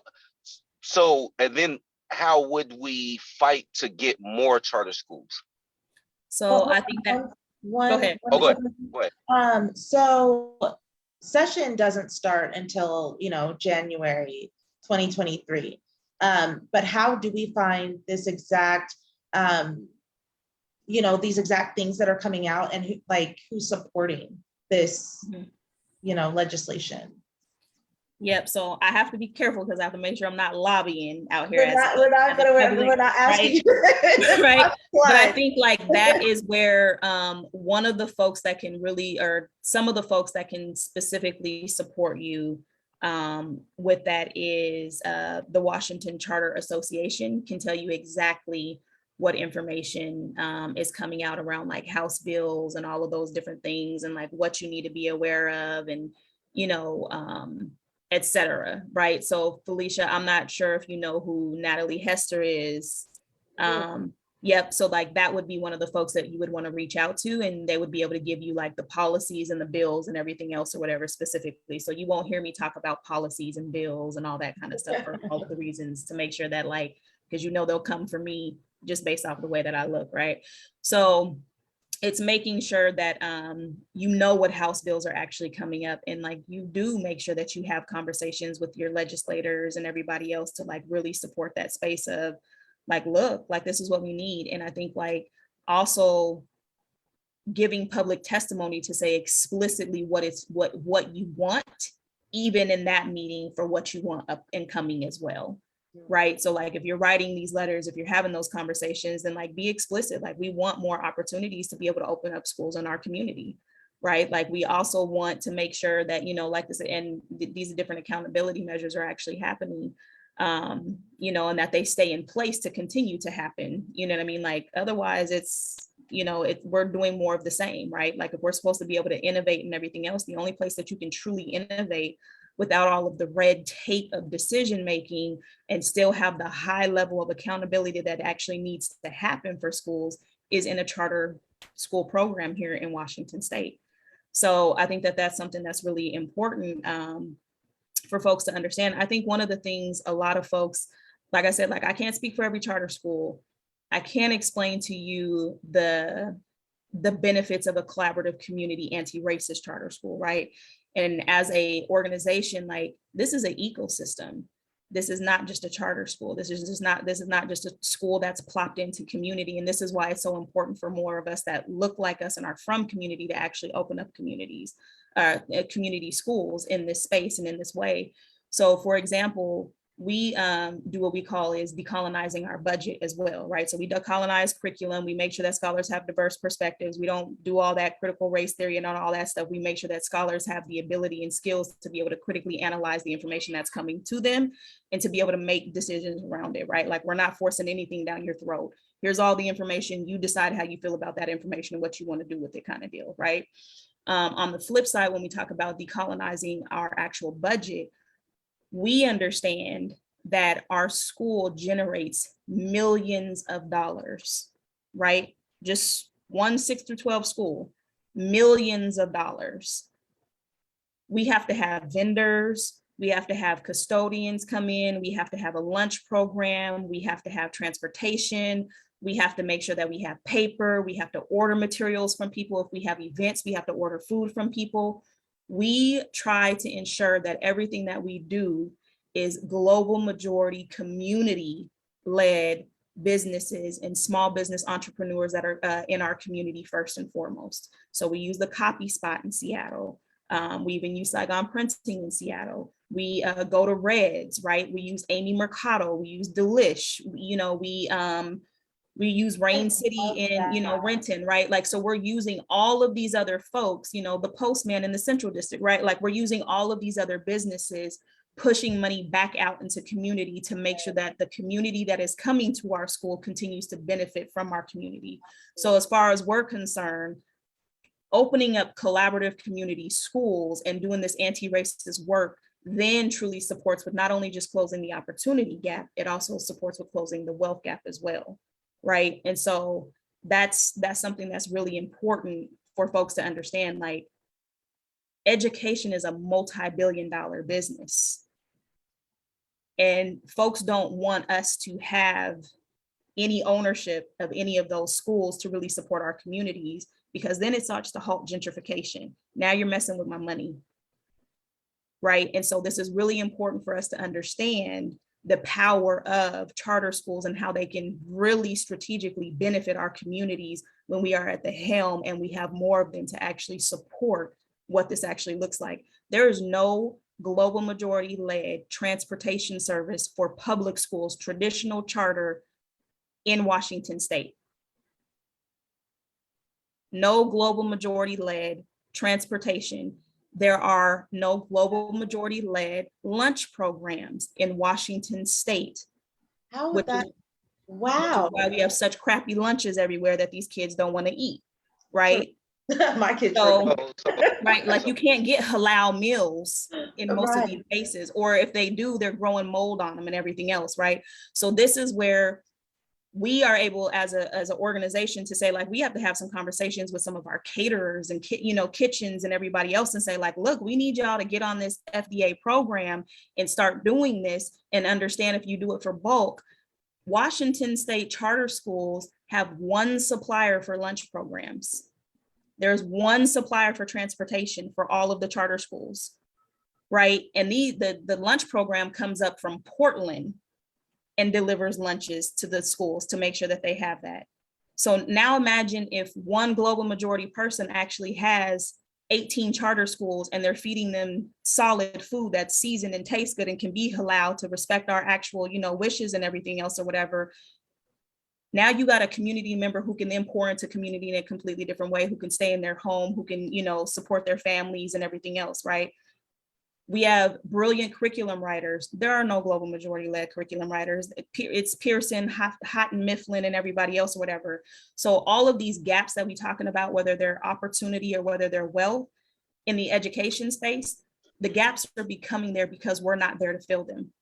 so and then how would we fight to get more charter schools? So I think that, one, go ahead. Go ahead. So session doesn't start until January 2023. But how do we find this exact these exact things that are coming out, and who's supporting this legislation? Yep. So I have to be careful because I have to make sure I'm not lobbying out here. We're not asking right? Right. But I think like that is where one of the folks that can really, or some of the folks that can specifically support you with that is the Washington Charter Association can tell you exactly what information is coming out around like House bills and all of those different things, and like what you need to be aware of, and etc. Right. So Felicia, I'm not sure if you know who Natalie Hester is. Yep. So like that would be one of the folks that you would want to reach out to, and they would be able to give you like the policies and the bills and everything else or whatever specifically. So you won't hear me talk about policies and bills and all that kind of stuff for all of the reasons, to make sure that like, because they'll come for me just based off the way that I look. Right. So it's making sure that what House bills are actually coming up, and like you do make sure that you have conversations with your legislators and everybody else to like really support that space of like, look, like this is what we need. And I think like also giving public testimony to say explicitly what you want, even in that meeting, for what you want up and coming as well. Right. So like if you're writing these letters, if you're having those conversations, then like be explicit. Like we want more opportunities to be able to open up schools in our community. Right. Like we also want to make sure that, like this, and these different accountability measures are actually happening, and that they stay in place to continue to happen. You know what I mean? Like otherwise it's, we're doing more of the same, right? Like if we're supposed to be able to innovate and everything else, the only place that you can truly innovate without all of the red tape of decision making, and still have the high level of accountability that actually needs to happen for schools, is in a charter school program here in Washington State. So I think that that's something that's really important for folks to understand. I think one of the things a lot of folks, like I said, like I can't speak for every charter school. I can't explain to you the benefits of a collaborative community anti-racist charter school, right? And as a organization, like this is an ecosystem. This is not just a charter school. This is not just a school that's plopped into community. And this is why it's so important for more of us that look like us and are from community to actually open up communities, community schools in this space and in this way. So for example, we do what we call is decolonizing our budget as well, right? So we decolonize curriculum. We make sure that scholars have diverse perspectives. We don't do all that critical race theory and all that stuff. We make sure that scholars have the ability and skills to be able to critically analyze the information that's coming to them and to be able to make decisions around it, right? Like we're not forcing anything down your throat. Here's all the information. You decide how you feel about that information and what you want to do with it, kind of deal, right? On the flip side, when we talk about decolonizing our actual budget, we understand that our school generates millions of dollars, right? Just one 6 through 12 school, millions of dollars. We have to have vendors, we have to have custodians come in, we have to have a lunch program, we have to have transportation, we have to make sure that we have paper, we have to order materials from people. If we have events, we have to order food from people. We try to ensure that everything that we do is global majority community led businesses and small business entrepreneurs that are in our community first and foremost. So we use the Copy Spot in Seattle. We even use Saigon Printing in Seattle. We go to Reds, right? We use Amy Mercado. We use Delish. You know, we use Rain City in, you know, Renton, right? Like, so we're using all of these other folks, you know, the Postman in the Central District, right? Like we're using all of these other businesses, pushing money back out into community to make sure that the community that is coming to our school continues to benefit from our community. So as far as we're concerned, opening up collaborative community schools and doing this anti-racist work then truly supports with not only just closing the opportunity gap, it also supports with closing the wealth gap as well, right? And so that's something that's really important for folks to understand. Like, education is a multi-billion-dollar business. And folks don't want us to have any ownership of any of those schools to really support our communities, because then it starts to halt gentrification. Now you're messing with my money, right? And so this is really important for us to understand the power of charter schools and how they can really strategically benefit our communities when we are at the helm and we have more of them to actually support what this actually looks like. There is no global majority led transportation service for public schools, traditional charter, in Washington State. No global majority led transportation. There are no global majority led lunch programs in Washington State. How would that? Wow. Why we have such crappy lunches everywhere that these kids don't want to eat, right? My kids. So, right, like you can't get halal meals in most of these places, or if they do, they're growing mold on them and everything else, right? So this is where we are able as an organization to say, like, we have to have some conversations with some of our caterers and kitchens and everybody else and say, like, look, we need y'all to get on this FDA program and start doing this, and understand if you do it for bulk. Washington State charter schools have one supplier for lunch programs. There's one supplier for transportation for all of the charter schools, right? And the lunch program comes up from Portland and delivers lunches to the schools to make sure that they have that. So now imagine if one global majority person actually has 18 charter schools and they're feeding them solid food that's seasoned and tastes good and can be halal to respect our actual, wishes and everything else or whatever. Now you got a community member who can then pour into community in a completely different way, who can stay in their home, who can, support their families and everything else, right? We have brilliant curriculum writers. There are no global majority led curriculum writers. It's Pearson, Houghton Mifflin, and everybody else or whatever. So all of these gaps that we're talking about, whether they're opportunity or whether they're wealth in the education space, the gaps are becoming there because we're not there to fill them.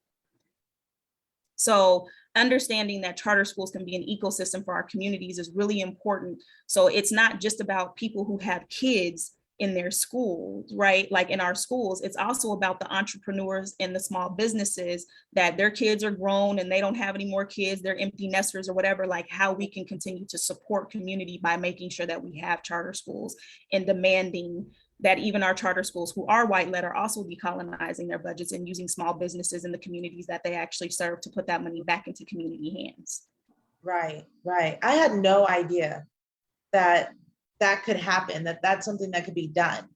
So understanding that charter schools can be an ecosystem for our communities is really important. So it's not just about people who have kids in their schools, right? Like in our schools, it's also about the entrepreneurs and the small businesses that their kids are grown and they don't have any more kids, they're empty nesters or whatever, like how we can continue to support community by making sure that we have charter schools and demanding that even our charter schools who are white-led are also decolonizing their budgets and using small businesses in the communities that they actually serve to put that money back into community hands. Right, right. I had no idea that that could happen, that that's something that could be done.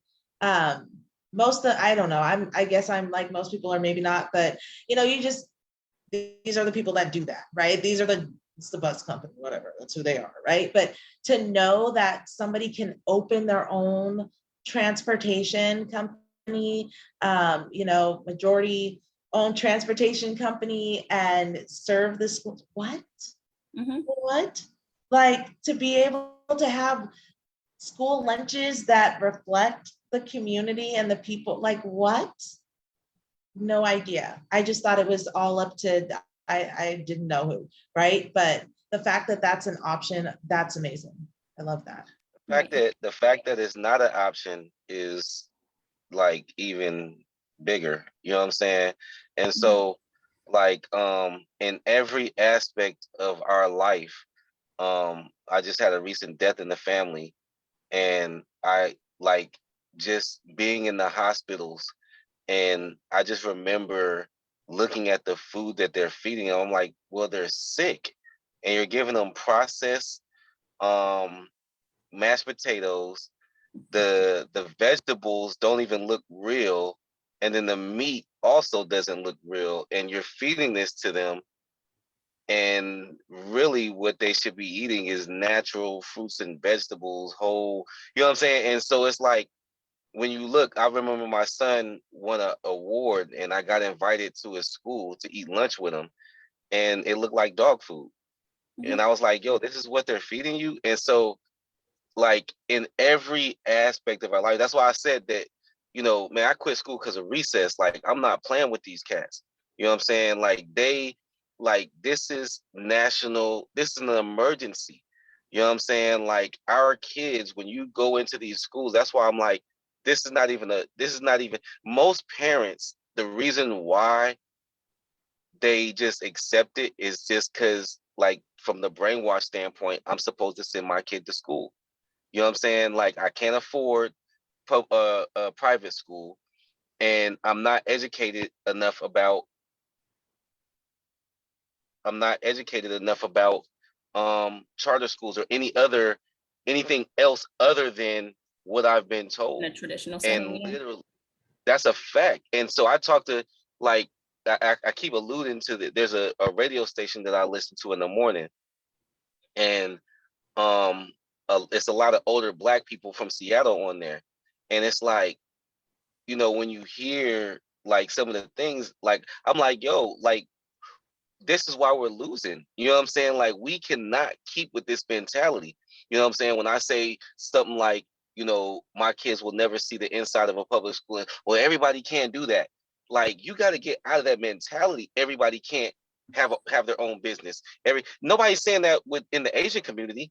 Most of, I don't know, I guess I'm like most people, or maybe not, but you know, these are the people that do that, right? It's the bus company, whatever, that's who they are, right? But to know that somebody can open their own transportation company, you know, majority owned transportation company and serve the schools. What? Mm-hmm. What? Like to be able to have school lunches that reflect the community and the people, like what? No idea. I just thought it was all up to, I didn't know who, right? But the fact that that's an option, that's amazing. I love that. The fact that it's not an option is like even bigger. You know what I'm saying? And so like in every aspect of our life, I just had a recent death in the family, and I like just being in the hospitals, and I just remember looking at the food that they're feeding them. I'm like, well, they're sick, and you're giving them processed mashed potatoes. The vegetables don't even look real, and then the meat also doesn't look real, and you're feeding this to them, and really what they should be eating is natural fruits and vegetables, whole, you know what I'm saying? And so it's like when you look, I remember my son won an award and I got invited to his school to eat lunch with him, and it looked like dog food. Mm-hmm. And I was like, yo, this is what they're feeding you? And so like in every aspect of our life, that's why I said that, you know, man, I quit school because of recess. Like I'm not playing with these cats. You know what I'm saying? Like this is national, this is an emergency. You know what I'm saying? Like our kids, when you go into these schools, that's why I'm like, this is not even most parents, the reason why they just accept it is just because like from the brainwash standpoint, I'm supposed to send my kid to school. You know what I'm saying? Like I can't afford a private school, and I'm not educated enough about charter schools or anything else other than what I've been told. In a traditional And setting. literally that's a fact. And so I talk to like I keep alluding to that. There's a radio station that I listen to in the morning, and it's a lot of older Black people from Seattle on there, and it's like, you know, when you hear like some of the things, like I'm like, yo, like this is why we're losing. You know what I'm saying? Like we cannot keep with this mentality. You know what I'm saying? When I say something like, you know, my kids will never see the inside of a public school, well, everybody can't do that. Like you got to get out of that mentality. Everybody can't have their own business. Nobody's saying that within the Asian community.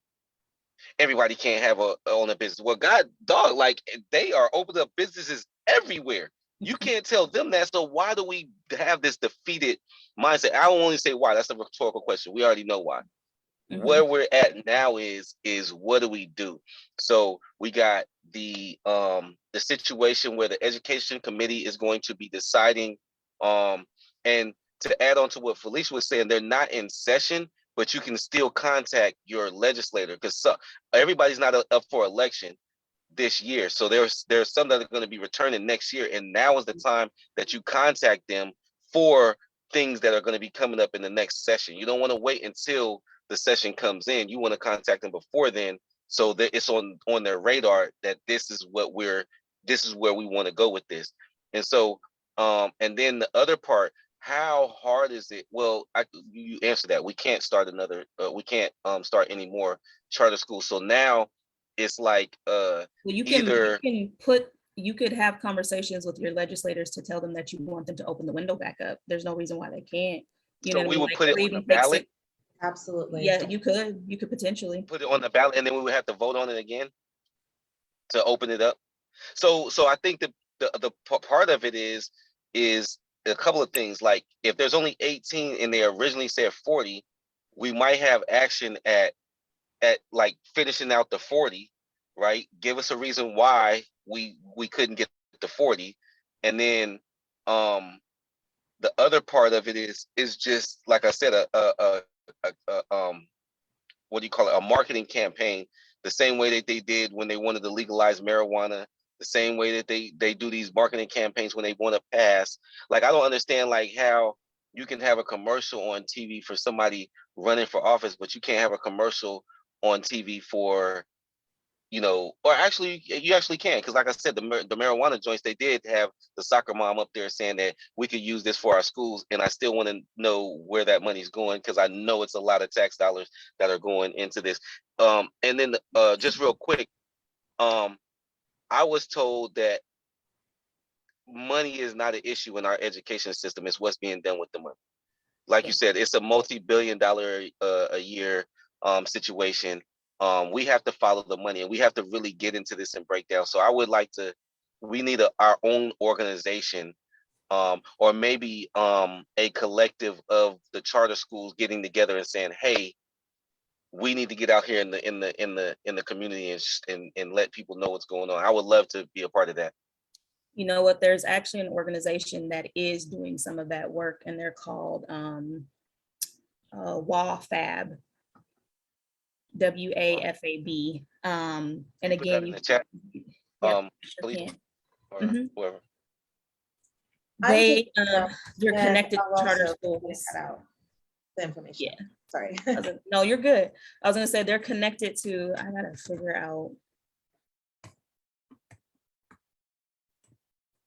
Everybody can't have own a business. Well, God, dog, like they are opening up businesses everywhere. You can't tell them that. So why do we have this defeated mindset? I will only say why. That's a rhetorical question. We already know why. Mm-hmm. Where we're at now is what do we do? So we got the situation where the education committee is going to be deciding, and to add on to what Felicia was saying, they're not in session, but you can still contact your legislator because everybody's not up for election this year. So there's some that are going to be returning next year, and now is the time that you contact them for things that are going to be coming up in the next session. You don't want to wait until the session comes in. You want to contact them before then, so that it's on their radar that this is where we want to go with this. And so and then the other part, how hard is it? Well, you answer that. We can't start start any more charter schools. So now it's like well, you can put you could have conversations with your legislators to tell them that you want them to open the window back up. There's no reason why they can't. You know So what I we mean? would Like, put it or on the even fix ballot, it. Absolutely. Yeah, you could potentially. put it on the ballot, and then we would have to vote on it again to open it up. So I think the part of it is a couple of things. Like if there's only 18 and they originally said 40, we might have action at like finishing out the 40, right? Give us a reason why we couldn't get to 40, and then the other part of it is just like I said, a what do you call it, a marketing campaign, the same way that they did when they wanted to legalize marijuana, the same way that they do these marketing campaigns when they want to pass. Like I don't understand like how you can have a commercial on TV for somebody running for office, but you can't have a commercial on TV for, you know, or actually you actually can, because like I said, the marijuana joints, they did have the soccer mom up there saying that we could use this for our schools, and I still want to know where that money's going, because I know it's a lot of tax dollars that are going into this. And then just real quick, um I was told that money is not an issue in our education system, it's what's being done with the money. Like you said, it's a multi-billion-dollar a year situation. We have to follow the money, and we have to really get into this and break down. So I would like to, we need our own organization, or maybe a collective of the charter schools getting together and saying, hey, we need to get out here in the community and let people know what's going on. I would love to be a part of that. You know what? There's actually an organization that is doing some of that work, and they're called WAFAB, WAFAB. And Put that again, in you the chat, yep, sure please, can. or Mhm. whoever. I'm They taking notes, they're and connected I'll to charter also point schools. that out, the information. Yeah. Sorry. No, you're good. I was gonna say they're connected to, I gotta figure out.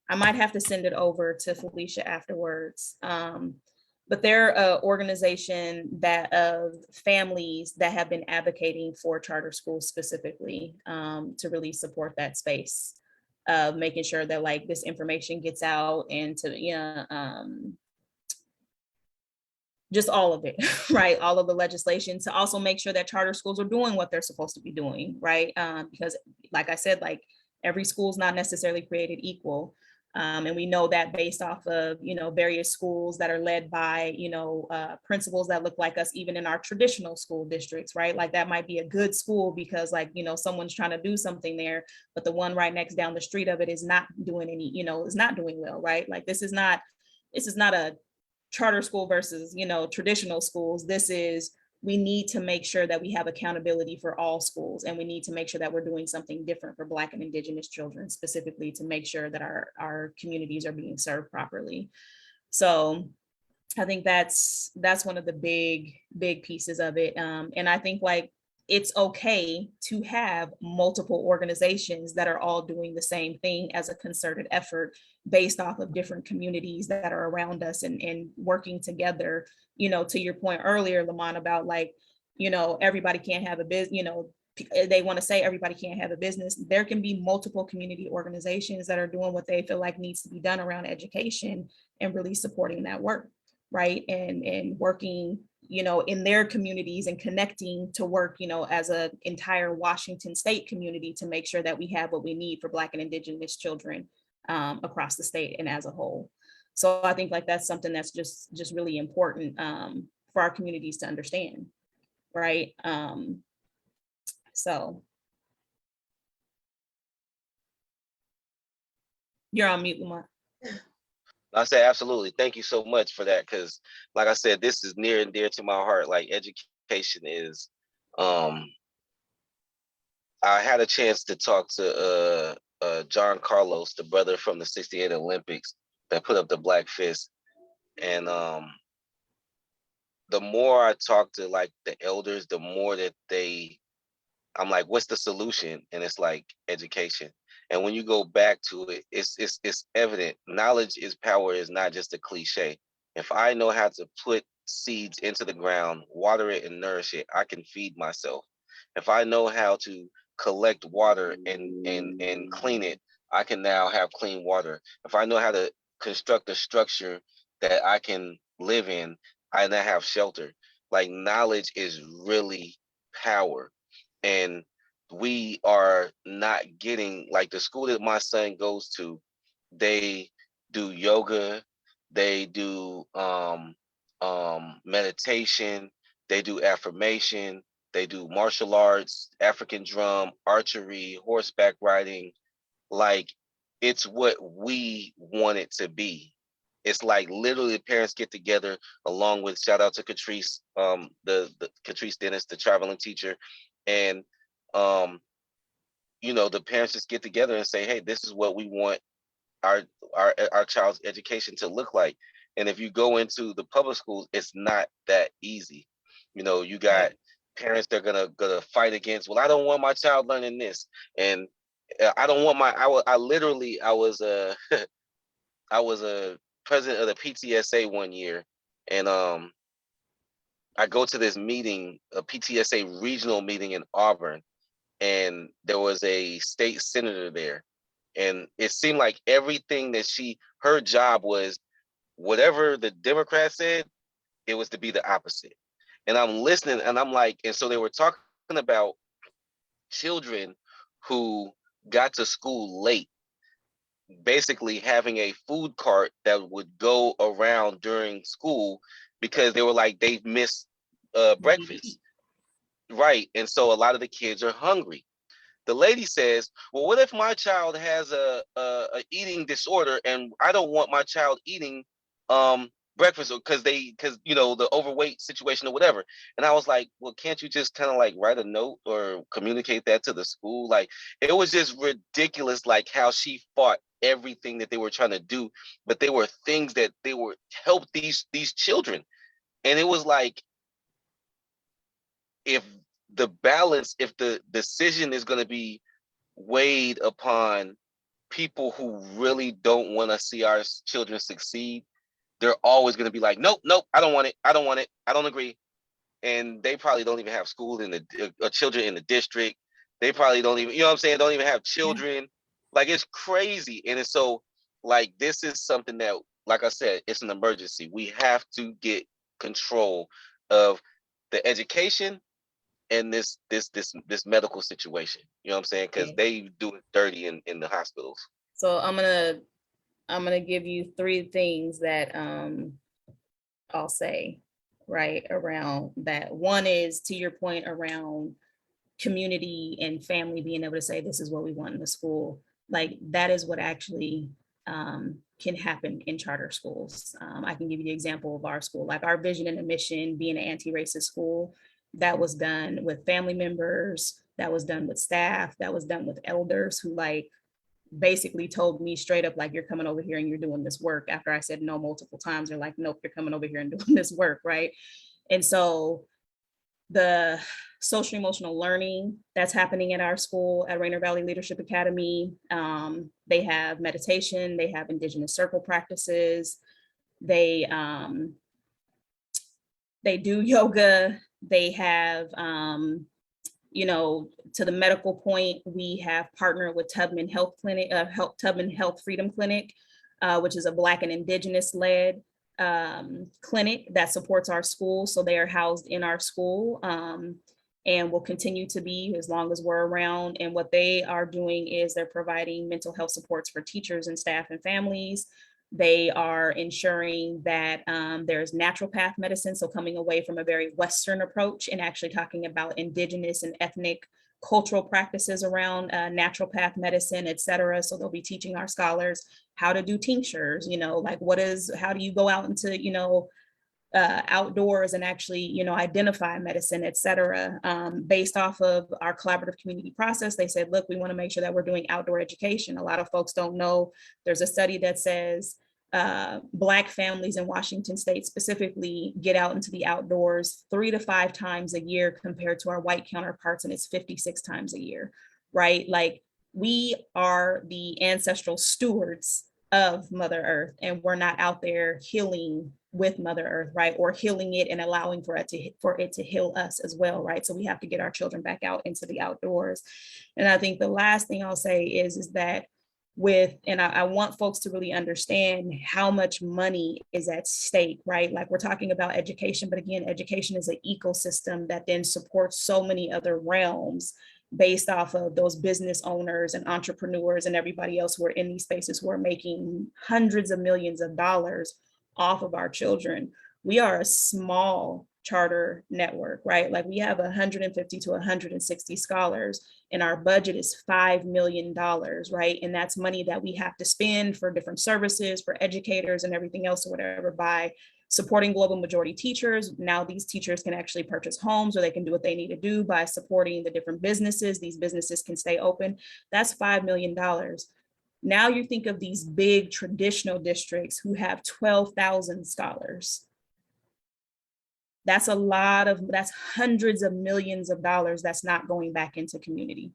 I might have to send it over to Felicia afterwards. But they're an organization that of families that have been advocating for charter schools specifically, to really support that space of making sure that like this information gets out, and to, just all of it, right? All of the legislation to also make sure that charter schools are doing what they're supposed to be doing, right? Because like I said, like every school is not necessarily created equal. And we know that based off of, various schools that are led by, principals that look like us, even in our traditional school districts, right? Like that might be a good school because like, someone's trying to do something there, but the one right next down the street of it is not doing any, is not doing well, right? Like this is not a charter school versus, traditional schools. This is, we need to make sure that we have accountability for all schools, and we need to make sure that we're doing something different for Black and Indigenous children, specifically to make sure that our communities are being served properly. So I think that's one of the big pieces of it. And I think like it's okay to have multiple organizations that are all doing the same thing as a concerted effort based off of different communities that are around us, and working together, to your point earlier, Lamont, about like, everybody can't have a business, they want to say everybody can't have a business. There can be multiple community organizations that are doing what they feel like needs to be done around education and really supporting that work, right? And working, in their communities and connecting to work, as an entire Washington state community to make sure that we have what we need for Black and Indigenous children across the state and as a whole. So I think like that's something that's just really important for our communities to understand, right? So you're on mute, Lamont. I say absolutely. Thank you so much for that, because like I said, this is near and dear to my heart. Like education is, I had a chance to talk to John Carlos, the brother from the '68 Olympics that put up the Black Fist. And the more I talk to like the elders, the more that I'm like, what's the solution? And it's like education. And when you go back to it, it's evident. Knowledge is power is not just a cliche. If I know how to put seeds into the ground, water it and nourish it, I can feed myself. If I know how to collect water and clean it, I can now have clean water. If I know how to construct a structure that I can live in, I now have shelter. Like knowledge is really power. And we are not getting, like, the school that my son goes to, they do yoga, they do meditation, they do affirmation, they do martial arts, African drum, archery, horseback riding. Like, it's what we want it to be. It's like literally parents get together, along with, shout out to Catrice, the Catrice Dennis, the traveling teacher, and um, the parents just get together and say, hey, this is what we want our our child's education to look like. And if you go into the public schools, it's not that easy. You got Right. parents that are gonna fight against, well, I don't want my child learning this, and I don't want my I literally I was a I was a president of the PTSA one year, and I go to this meeting, a PTSA regional meeting in Auburn, and there was a state senator there, and it seemed like everything that her job was, whatever the Democrat said, it was to be the opposite. And I'm listening, and I'm like, and so they were talking about children who got to school late, basically having a food cart that would go around during school because they were like, they missed They need to breakfast. eat. Right. And so a lot of the kids are hungry. The lady says, well, what if my child has a eating disorder, and I don't want my child eating breakfast because the overweight situation or whatever. And I was like, well, can't you just kind of like write a note or communicate that to the school? Like, it was just ridiculous, like how she fought everything that they were trying to do, but they were things that they were help these children. And it was like, if if the decision is going to be weighed upon people who really don't want to see our children succeed, they're always going to be like, nope, nope, I don't want it, I don't want it, I don't agree. And they probably don't even have school in the children in the district. They probably don't even, what I'm saying, don't even have Yeah. children. Like, it's crazy. And it's so, like, this is something that, like I said, it's an emergency. We have to get control of the education in this medical situation. You know what I'm saying? Because Yeah. they do it dirty in the hospitals. So I'm gonna give you three things that I'll say right around that. One is to your point around community and family being able to say this is what we want in the school. Like that is what actually can happen in charter schools. I can give you the example of our school, like our vision and a mission being an anti-racist school. That was done with family members, that was done with staff, that was done with elders who like basically told me straight up, like, you're coming over here and you're doing this work. After I said no multiple times, they're like, nope, you're coming over here and doing this work, right? And so the social emotional learning that's happening at our school at Rainier Valley Leadership Academy, they have meditation, they have Indigenous circle practices, they do yoga, they have to the medical point, we have partnered with Tubman Health Clinic, Tubman Health Freedom Clinic, which is a Black and Indigenous led clinic that supports our school. So they are housed in our school and will continue to be as long as we're around. And what they are doing is they're providing mental health supports for teachers and staff and families. They are ensuring that there's naturopath medicine, so coming away from a very Western approach and actually talking about Indigenous and ethnic cultural practices around naturopath medicine, et cetera. So they'll be teaching our scholars how to do tinctures, like how do you go out into, outdoors and actually, identify medicine, et cetera. Based off of our collaborative community process, they said, look, we want to make sure that we're doing outdoor education. A lot of folks don't know, there's a study that says Black families in Washington state specifically get out into the outdoors 3 to 5 times a year compared to our white counterparts, and it's 56 times a year, right? Like, we are the ancestral stewards of Mother Earth, and we're not out there healing with Mother Earth, right? Or healing it and allowing for it to heal us as well, right? So we have to get our children back out into the outdoors. And I think the last thing I'll say is that and I want folks to really understand how much money is at stake, right? Like we're talking about education, but again, education is an ecosystem that then supports so many other realms based off of those business owners and entrepreneurs and everybody else who are in these spaces who are making hundreds of millions of dollars off of our children. We are a small charter network, right? Like we have 150 to 160 scholars and our budget is $5 million, right? And that's money that we have to spend for different services, for educators and everything else or whatever by supporting global majority teachers. Now these teachers can actually purchase homes or they can do what they need to do by supporting the different businesses. These businesses can stay open. That's $5 million. Now you think of these big traditional districts who have 12,000 scholars. That's that's hundreds of millions of dollars that's not going back into community.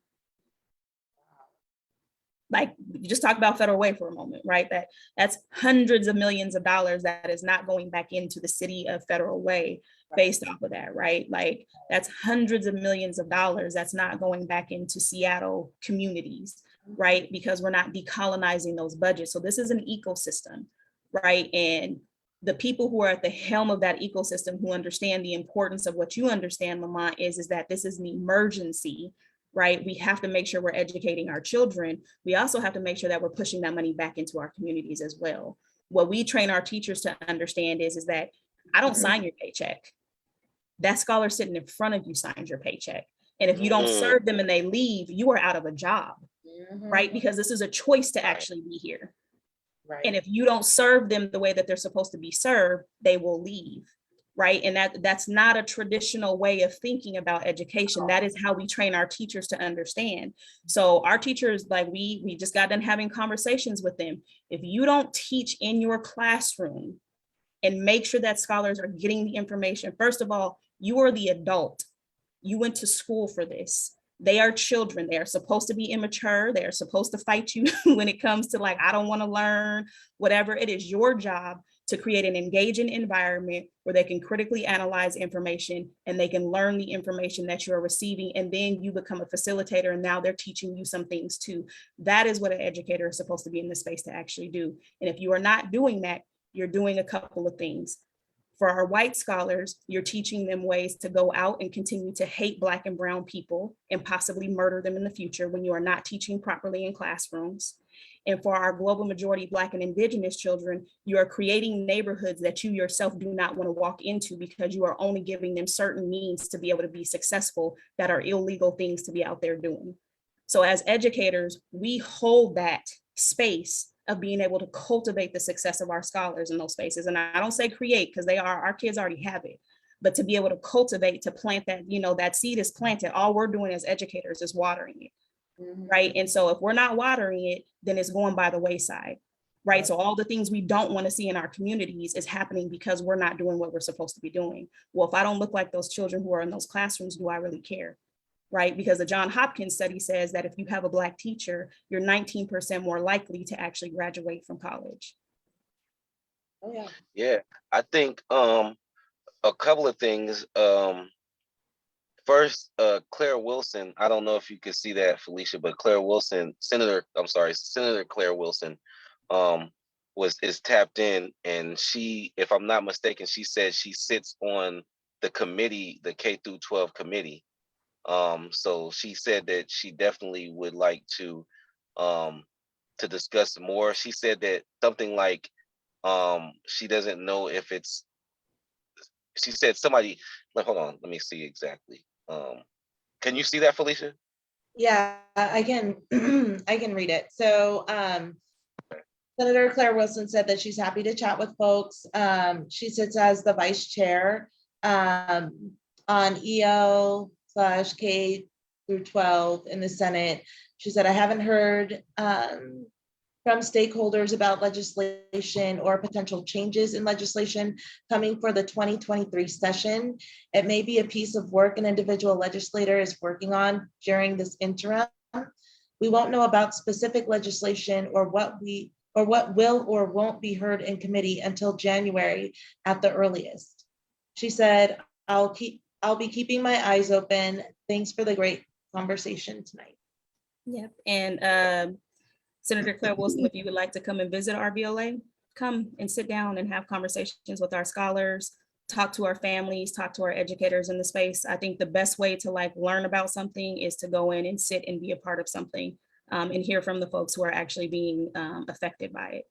Like just talk about federal way for a moment, right? That's hundreds of millions of dollars that is not going back into the city of Federal Way based off of that, right? Like that's hundreds of millions of dollars that's not going back into Seattle communities, right? Because we're not decolonizing those budgets. So this is an ecosystem, right? And the people who are at the helm of that ecosystem who understand the importance of what you understand, Lamont, is that this is an emergency, right? We have to make sure we're educating our children. We also have to make sure that we're pushing that money back into our communities as well. What we train our teachers to understand is that I don't sign your paycheck. That scholar sitting in front of you signs your paycheck. And if you don't serve them and they leave, you are out of a job, right? Because this is a choice to actually be here. Right. And if you don't serve them the way that they're supposed to be served, they will leave, right? And that's not a traditional way of thinking about education. That is how we train our teachers to understand. So our teachers, like we just got done having conversations with them. If you don't teach in your classroom and make sure that scholars are getting the information, first of all, you are the adult. You went to school for this. They are children. They are supposed to be immature. They are supposed to fight you when it comes to like, I don't want to learn, whatever. It is your job to create an engaging environment where they can critically analyze information and they can learn the information that you're receiving. And then you become a facilitator and now they're teaching you some things too. That is what an educator is supposed to be in the space to actually do. And if you are not doing that, you're doing a couple of things. For our white scholars, you're teaching them ways to go out and continue to hate Black and brown people and possibly murder them in the future when you are not teaching properly in classrooms. And for our global majority Black and Indigenous children, you are creating neighborhoods that you yourself do not want to walk into because you are only giving them certain means to be able to be successful that are illegal things to be out there doing. So as educators, we hold that space of being able to cultivate the success of our scholars in those spaces. And I don't say create because our kids already have it, but to be able to cultivate, to plant that, that seed is planted. All we're doing as educators is watering it, right? And so if we're not watering it, then it's going by the wayside, right? So all the things we don't want to see in our communities is happening because we're not doing what we're supposed to be doing. Well, if I don't look like those children who are in those classrooms, do I really care? Right? Because the Johns Hopkins study says that if you have a Black teacher, you're 19% more likely to actually graduate from college. Oh yeah. Yeah, I think a couple of things. First, Claire Wilson, I don't know if you could see that, Felicia, but Senator Claire Wilson is tapped in, and she, if I'm not mistaken, she said she sits on the committee, the K through 12 committee. So she said that she definitely would like to discuss more. She said that something like she doesn't know if it's, she said somebody, hold on, let me see exactly. Can you see that, Felicia? Yeah, I can I can read it. So Senator Claire Wilson said that she's happy to chat with folks. She sits as the vice chair on EO/K through 12 in the Senate. She said, I haven't heard from stakeholders about legislation or potential changes in legislation coming for the 2023 session. It may be a piece of work an individual legislator is working on during this interim. We won't know about specific legislation or what will or won't be heard in committee until January at the earliest. She said, I'll be keeping my eyes open. Thanks for the great conversation tonight. Yep. And Senator Claire Wilson, if you would like to come and visit RBLA, come and sit down and have conversations with our scholars, talk to our families, talk to our educators in the space. I think the best way to like learn about something is to go in and sit and be a part of something, and hear from the folks who are actually being affected by it.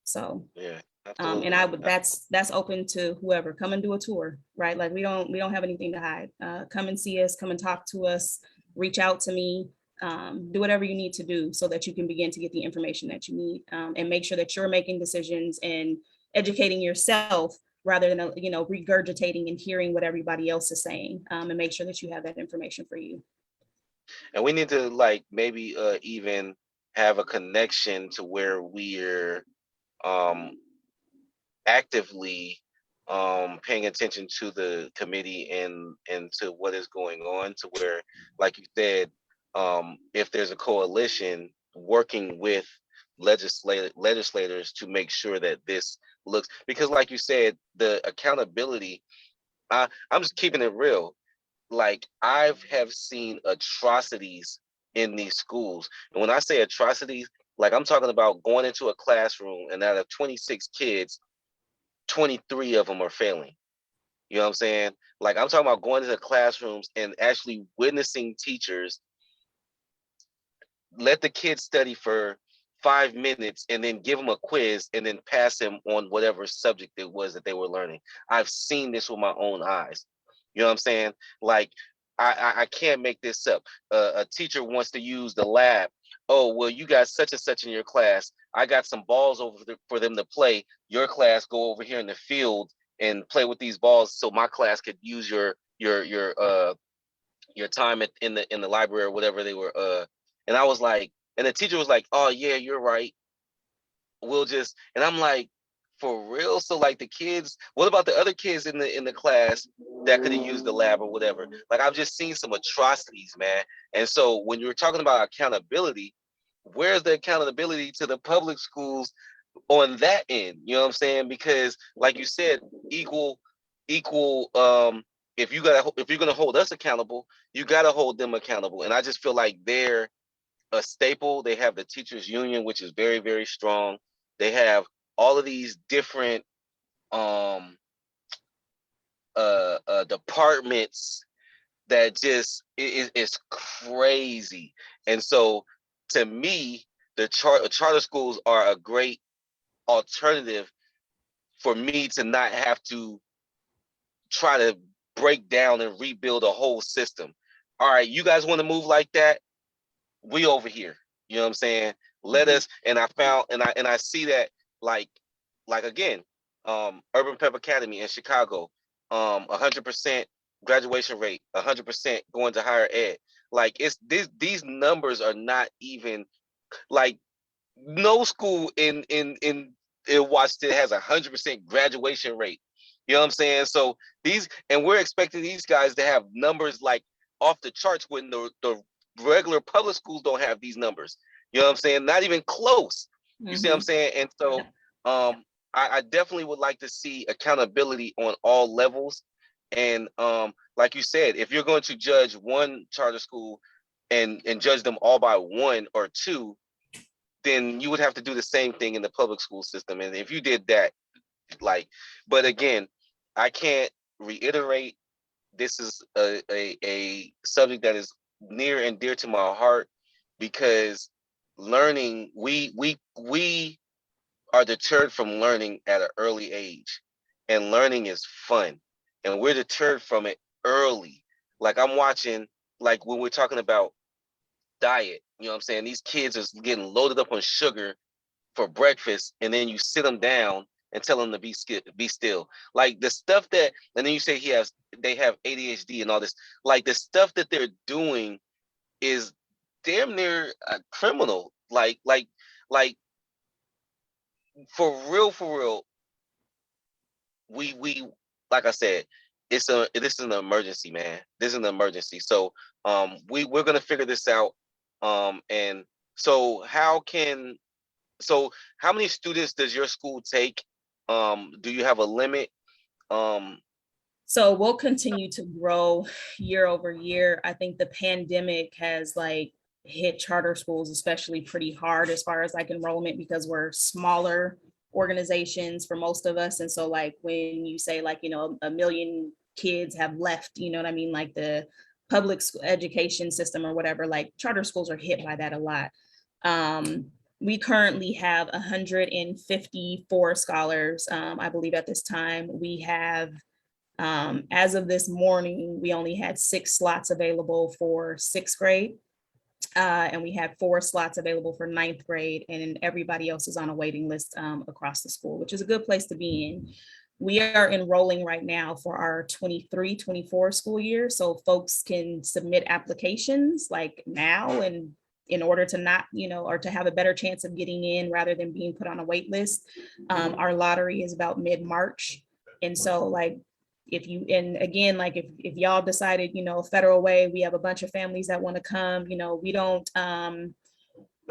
So Yeah, and absolutely. that's open to whoever. Come and do a tour, right? Like we don't have anything to hide. Come and see us, come and talk to us, reach out to me, do whatever you need to do so that you can begin to get the information that you need, and make sure that you're making decisions and educating yourself rather than regurgitating and hearing what everybody else is saying, and make sure that you have that information for you. And we need to like maybe even have a connection to where we're um actively paying attention to the committee and to what is going on, to where, like you said, if there's a coalition working with legislators to make sure that this looks, because like you said, the accountability, I'm just keeping it real. Like I have seen atrocities in these schools. And when I say atrocities, like I'm talking about going into a classroom and out of 26 kids, 23 of them are failing. You know what I'm saying? Like I'm talking about going into classrooms and actually witnessing teachers let the kids study for 5 minutes and then give them a quiz and then pass them on whatever subject it was that they were learning. I've seen this with my own eyes. You know what I'm saying? Like I can't make this up. A teacher wants to use the lab. Oh, well, you got such and such in your class. I got some balls for them to play. Your class go over here in the field and play with these balls so my class could use your time in the library or whatever they were and I was like, and the teacher was like, oh yeah, you're right, we'll just, and I'm like, for real? So like the kids, what about the other kids in the class that could have used the lab or whatever? Like I've just seen some atrocities, man. And so when you're talking about accountability, where's the accountability to the public schools on that end? You know what I'm saying? Because like you said, equal if you're gonna hold us accountable, you gotta hold them accountable. And I just feel like they're a staple. They have the teachers union, which is very, very strong. They have all of these different departments that just is crazy. And so to me, the charter schools are a great alternative for me to not have to try to break down and rebuild a whole system. All right, you guys want to move like that? We over here. You know what I'm saying? Let us, and I found and I see that like again, Urban Prep Academy in Chicago, 100% graduation rate, 100% going to higher ed. Like it's these numbers are not even like no school in Washington has 100% graduation rate. You know what I'm saying? So and we're expecting these guys to have numbers like off the charts when the regular public schools don't have these numbers. You know what I'm saying? Not even close. You see what I'm saying? And so I definitely would like to see accountability on all levels. And like you said, if you're going to judge one charter school and judge them all by one or two, then you would have to do the same thing in the public school system. And if you did that, like, but again, I can't reiterate, this is a subject that is near and dear to my heart, because learning, we are deterred from learning at an early age, and learning is fun, and we're deterred from it early. Like I'm watching, like when we're talking about diet, you know what I'm saying? These kids are getting loaded up on sugar for breakfast, and then you sit them down and tell them to be still. Like the stuff that, and then you say they have ADHD and all this. Like the stuff that they're doing is damn near criminal. Like for real. We like I said, this is an emergency, man. This is an emergency. So we're gonna figure this out. And so how many students does your school take? Do you have a limit? So we'll continue to grow year over year. I think the pandemic has like hit charter schools, especially pretty hard as far as like enrollment, because we're smaller organizations for most of us. And so like when you say like, you know, a million kids have left, you know what I mean? Like the public education system or whatever, like charter schools are hit by that a lot. We currently have 154 scholars, I believe at this time. We have, as of this morning, we only had 6 slots available for 6th grade. And we had 4 slots available for 9th grade, and everybody else is on a waiting list across the school, which is a good place to be in. We are enrolling right now for our 23-24 school year. So folks can submit applications like now, and in order to not, you know, or to have a better chance of getting in rather than being put on a wait list. Our lottery is about mid-March. And so like, if you, and again, like if y'all decided, you know, Federal Way, we have a bunch of families that want to come, you know, we don't,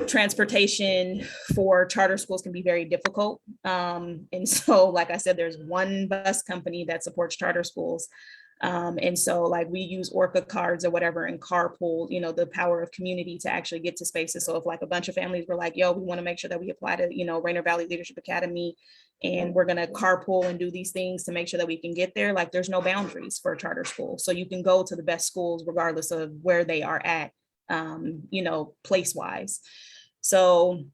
transportation for charter schools can be very difficult. And so, like I said, there's one bus company that supports charter schools. And so like we use Orca cards or whatever and carpool, you know, the power of community to actually get to spaces. So if like a bunch of families were like, yo, we want to make sure that we apply to, you know, Rainier Valley Leadership Academy, and we're going to carpool and do these things to make sure that we can get there. Like there's no boundaries for a charter school. So you can go to the best schools regardless of where they are at, you know, place wise. So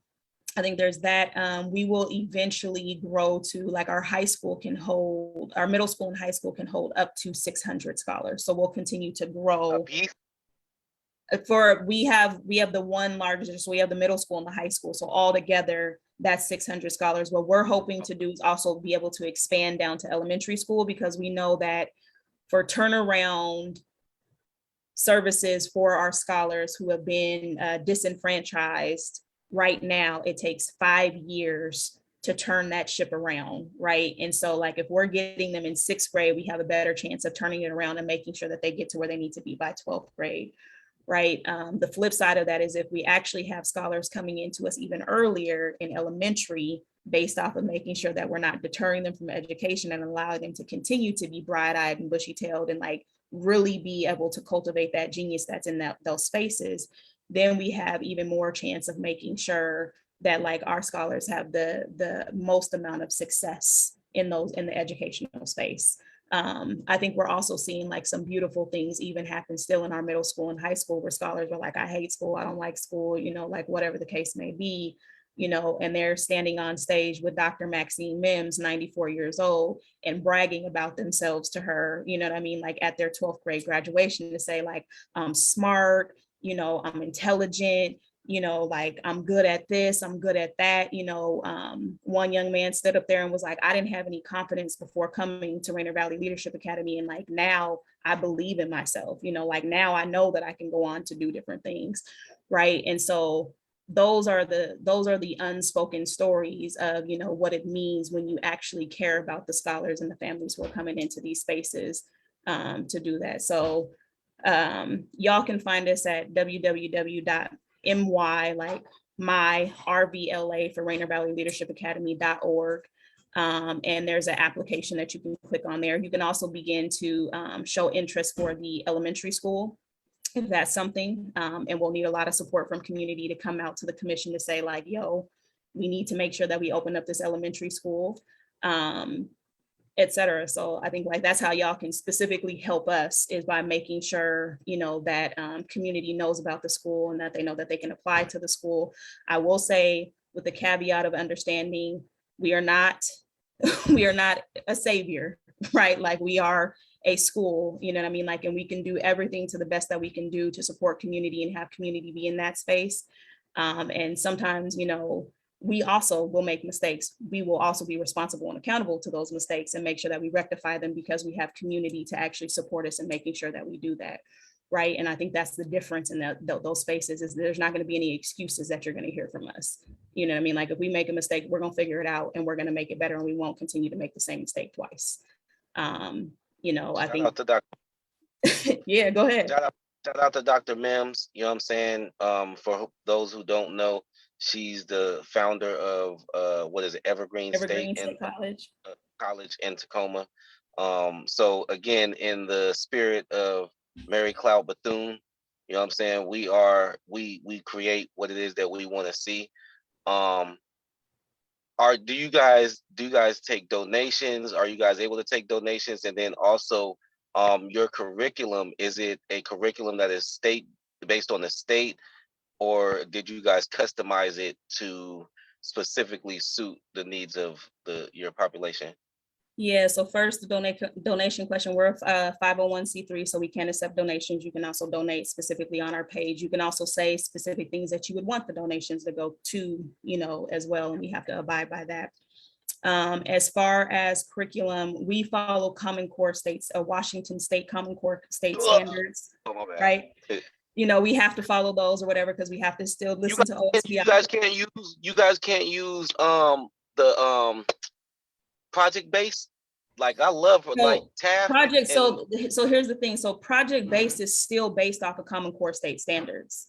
I think there's that. We will eventually grow to like our high school can hold, our middle school and high school can hold up to 600 scholars. So we'll continue to grow. For we have the one largest, so we have the middle school and the high school. So all together, that's 600 scholars. What we're hoping to do is also be able to expand down to elementary school, because we know that for turnaround services for our scholars who have been disenfranchised, right now it takes 5 years to turn that ship around, right? And so like if we're getting them in 6th grade, we have a better chance of turning it around and making sure that they get to where they need to be by 12th grade, right? The flip side of that is if we actually have scholars coming into us even earlier in elementary, based off of making sure that we're not deterring them from education and allowing them to continue to be bright-eyed and bushy-tailed and like really be able to cultivate that genius that's in those spaces, then we have even more chance of making sure that like our scholars have the most amount of success in the educational space. I think we're also seeing like some beautiful things even happen still in our middle school and high school, where scholars are like, I hate school, I don't like school, you know, like whatever the case may be, you know, and they're standing on stage with Dr. Maxine Mims, 94 years old, and bragging about themselves to her, you know what I mean? Like at their 12th grade graduation, to say like, I'm smart, you know, I'm intelligent, you know, like I'm good at this, I'm good at that. You know, one young man stood up there and was like, I didn't have any confidence before coming to Rainier Valley Leadership Academy. And like, now I believe in myself, you know, like now I know that I can go on to do different things. Right. And so those are the unspoken stories of, you know, what it means when you actually care about the scholars and the families who are coming into these spaces to do that. So y'all can find us at www.my, like my RVLA for Rainier Valley Leadership Academy.org. And there's an application that you can click on there. You can also begin to show interest for the elementary school, if that's something, and we'll need a lot of support from community to come out to the commission to say like, yo, we need to make sure that we open up this elementary school, et cetera. So I think like that's how y'all can specifically help us, is by making sure, you know, that community knows about the school and that they know that they can apply to the school. I will say, with the caveat of understanding, we are not a savior, right? Like we are a school, you know what I mean? Like, and we can do everything to the best that we can do to support community and have community be in that space. And sometimes, you know, we also will make mistakes. We will also be responsible and accountable to those mistakes and make sure that we rectify them, because we have community to actually support us in making sure that we do that. Right. And I think that's the difference in those spaces, is there's not going to be any excuses that you're going to hear from us. You know what I mean? Like if we make a mistake, we're going to figure it out and we're going to make it better, and we won't continue to make the same mistake twice. You know, I think. Yeah, go ahead. Shout out to Dr. Mims. You know what I'm saying? For those who don't know, she's the founder of what is it, Evergreen State College in Tacoma. So again, in the spirit of Mary Cloud Bethune, you You know what I'm saying? We create what it is that we want to see. Um, do you guys take donations? Are you guys able to take donations? And then also, your curriculum, is it a curriculum that is state based on the state, or did you guys customize it to specifically suit the needs of your population? Yeah, so first, the donation question, we're 501c3, so we can accept donations. You can also donate specifically on our page. You can also say specific things that you would want the donations to go to, as well, and we have to abide by that. As far as curriculum, we follow Common Core states, Washington State Common Core state standards, Oh, my bad. right? We have to follow those or whatever, because we have to still listen to You OSPI. guys can't use the project based. Like, I love like Taft Project, and so here's the thing. So project based is still based off of Common Core state standards.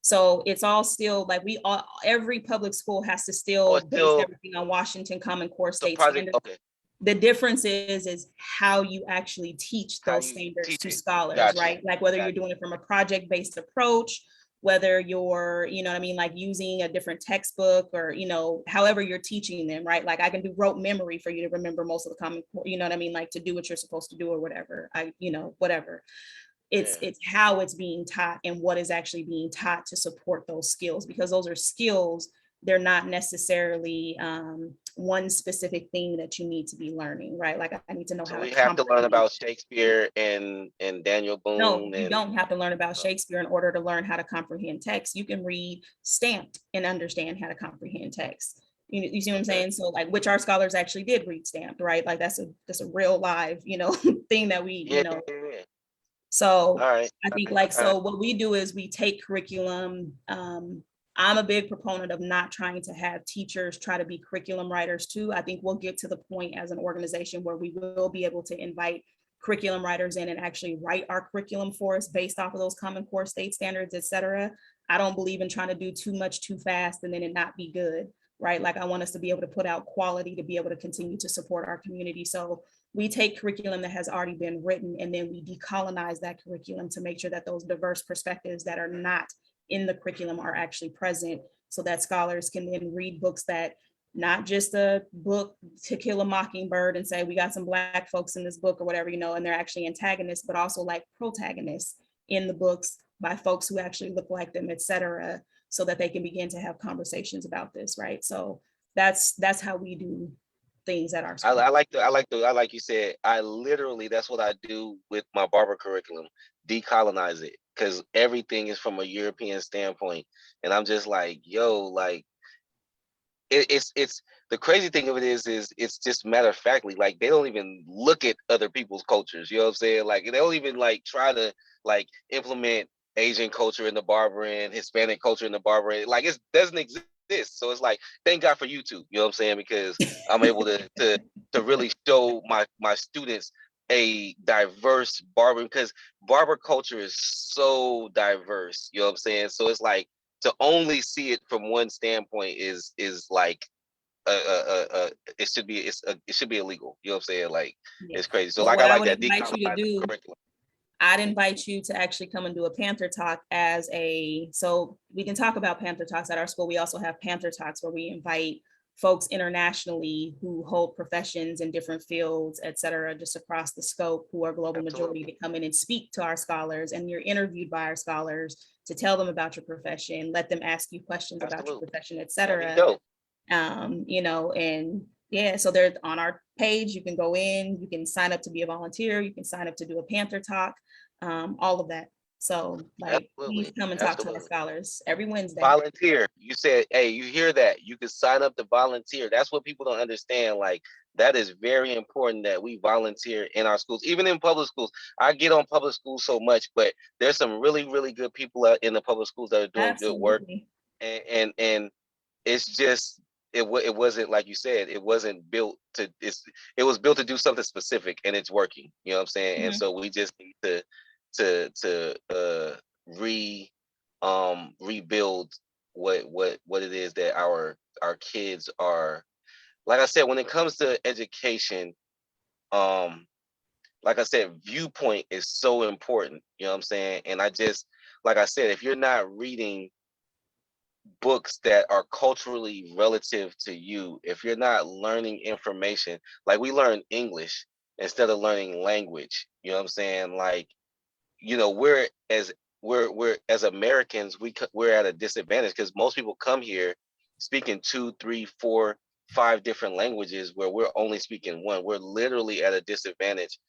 So it's all still like every public school has to still base everything on Washington Common Core state standards. Okay. The difference is how you actually teach those standards to scholars, right? Like whether you're doing it from a project-based approach, whether you're, like using a different textbook, or, however you're teaching them, right? Like I can do rote memory for you to remember most of the Common Core, like to do what you're supposed to do or whatever. Whatever. It's how it's being taught and what is actually being taught to support those skills, because those are skills. They're not necessarily one specific thing that you need to be learning, right? Like I need to know how we to have to learn about Shakespeare and Daniel Boone. No, you don't have to learn about Shakespeare in order to learn how to comprehend text. You can read Stamped and understand how to comprehend text. You see what I'm saying? So like, which our scholars actually did read Stamped, right? Like that's a real live, thing that we, So I think so what we do is we take curriculum. I'm a big proponent of not trying to have teachers try to be curriculum writers too. I think we'll get to the point as an organization where we will be able to invite curriculum writers in and actually write our curriculum for us based off of those Common Core state standards, et cetera. I don't believe in trying to do too much too fast and then it not be good, right? Like I want us to be able to put out quality to be able to continue to support our community. So we take curriculum that has already been written and then we decolonize that curriculum to make sure that those diverse perspectives that are not in the curriculum are actually present, so that scholars can then read books that, not just a book To Kill a Mockingbird and say we got some Black folks in this book or whatever, and they're actually antagonists, but also like protagonists in the books by folks who actually look like them, et cetera, so that they can begin to have conversations about this, right? So that's how we do things at our school. I like you said, that's what I do with my barber curriculum, decolonize it, because everything is from a European standpoint. And I'm just like, yo, like it's the crazy thing of it is it's just matter of factly, like they don't even look at other people's cultures, you know what I'm saying? Like they don't even like try to like implement Asian culture in the barbering, Hispanic culture in the barbering. Like it doesn't exist. So it's like, thank God for YouTube, you know what I'm saying? Because I'm able to really show my students a diverse barbering, because barber culture is so diverse, you know what I'm saying? So it's like, to only see it from one standpoint is like it should be illegal. You know what I'm saying? Like it's crazy. So like I like that decolonized curriculum. I'd invite you to actually come and do a Panther Talk so we can talk about Panther Talks at our school. We also have Panther Talks where we invite folks internationally who hold professions in different fields, et cetera, just across the scope, who are global majority, to come in and speak to our scholars, and you're interviewed by our scholars to tell them about your profession, let them ask you questions about your profession, et cetera. And yeah, so they're on our page. You can go in, you can sign up to be a volunteer, you can sign up to do a Panther Talk, all of that. So like, please come and talk to our scholars every Wednesday. Volunteer. You said, hey, you hear that? You can sign up to volunteer. That's what people don't understand. Like that is very important that we volunteer in our schools, even in public schools. I get on public schools so much, but there's some really, really good people out in the public schools that are doing good work. And it's just, it wasn't, like you said, it wasn't built to, it was built to do something specific, and it's working, you know what I'm saying? And so we just need to rebuild what it is that our kids are. Like I said, when it comes to education, like I said, viewpoint is so important, you know what I'm saying? And I just, like I said, if you're not reading books that are culturally relative to you, if you're not learning information, like we learn English instead of learning language, you know what I'm saying? Like, you know, we're as Americans, we're at a disadvantage because most people come here speaking 2, 3, 4, 5 different languages where we're only speaking one. We're literally at a disadvantage,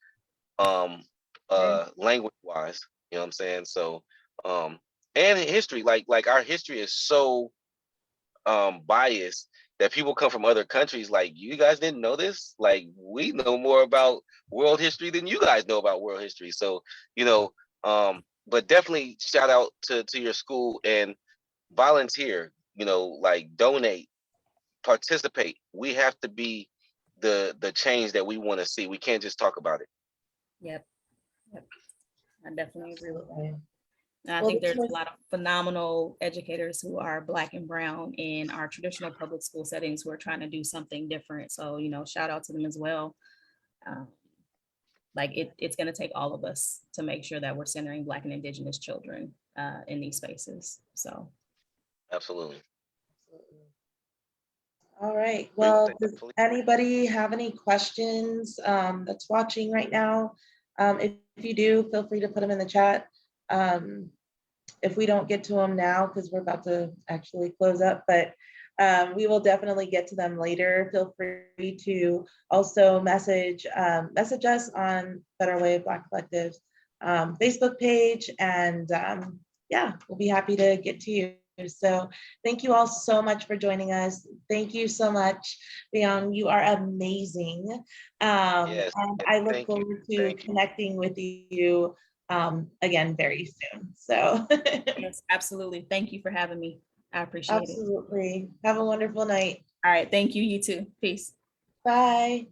language wise. You know what I'm saying? So, and history, like our history is so biased that people come from other countries like, you guys didn't know this, like we know more about world history than you guys know about world history. So, you know, but definitely shout out to your school and volunteer, you know, like donate, participate. We have to be the change that we want to see. We can't just talk about it. Yep. Yep. I definitely agree with that. Okay. And I Well, think this there's a was- lot of phenomenal educators who are Black and brown in our traditional public school settings who are trying to do something different. So, you know, shout out to them as well. Like it's going to take all of us to make sure that we're centering Black and Indigenous children in these spaces. So, Absolutely. All right. Well, does Definitely. anybody have any questions that's watching right now? If you do, feel free to put them in the chat. If we don't get to them now, because we're about to actually close up, but we will definitely get to them later. Feel free to also message us on Better Way of Black Collective's Facebook page, and yeah, we'll be happy to get to you. So thank you all so much for joining us. Thank you so much, Baionne. You are amazing. Yes, And I look thank you. forward to Thank you. connecting with you again very soon. So yes, absolutely. Thank you for having me. I appreciate it. absolutely. Have a wonderful night. All right. Thank you. You too. Peace. Bye.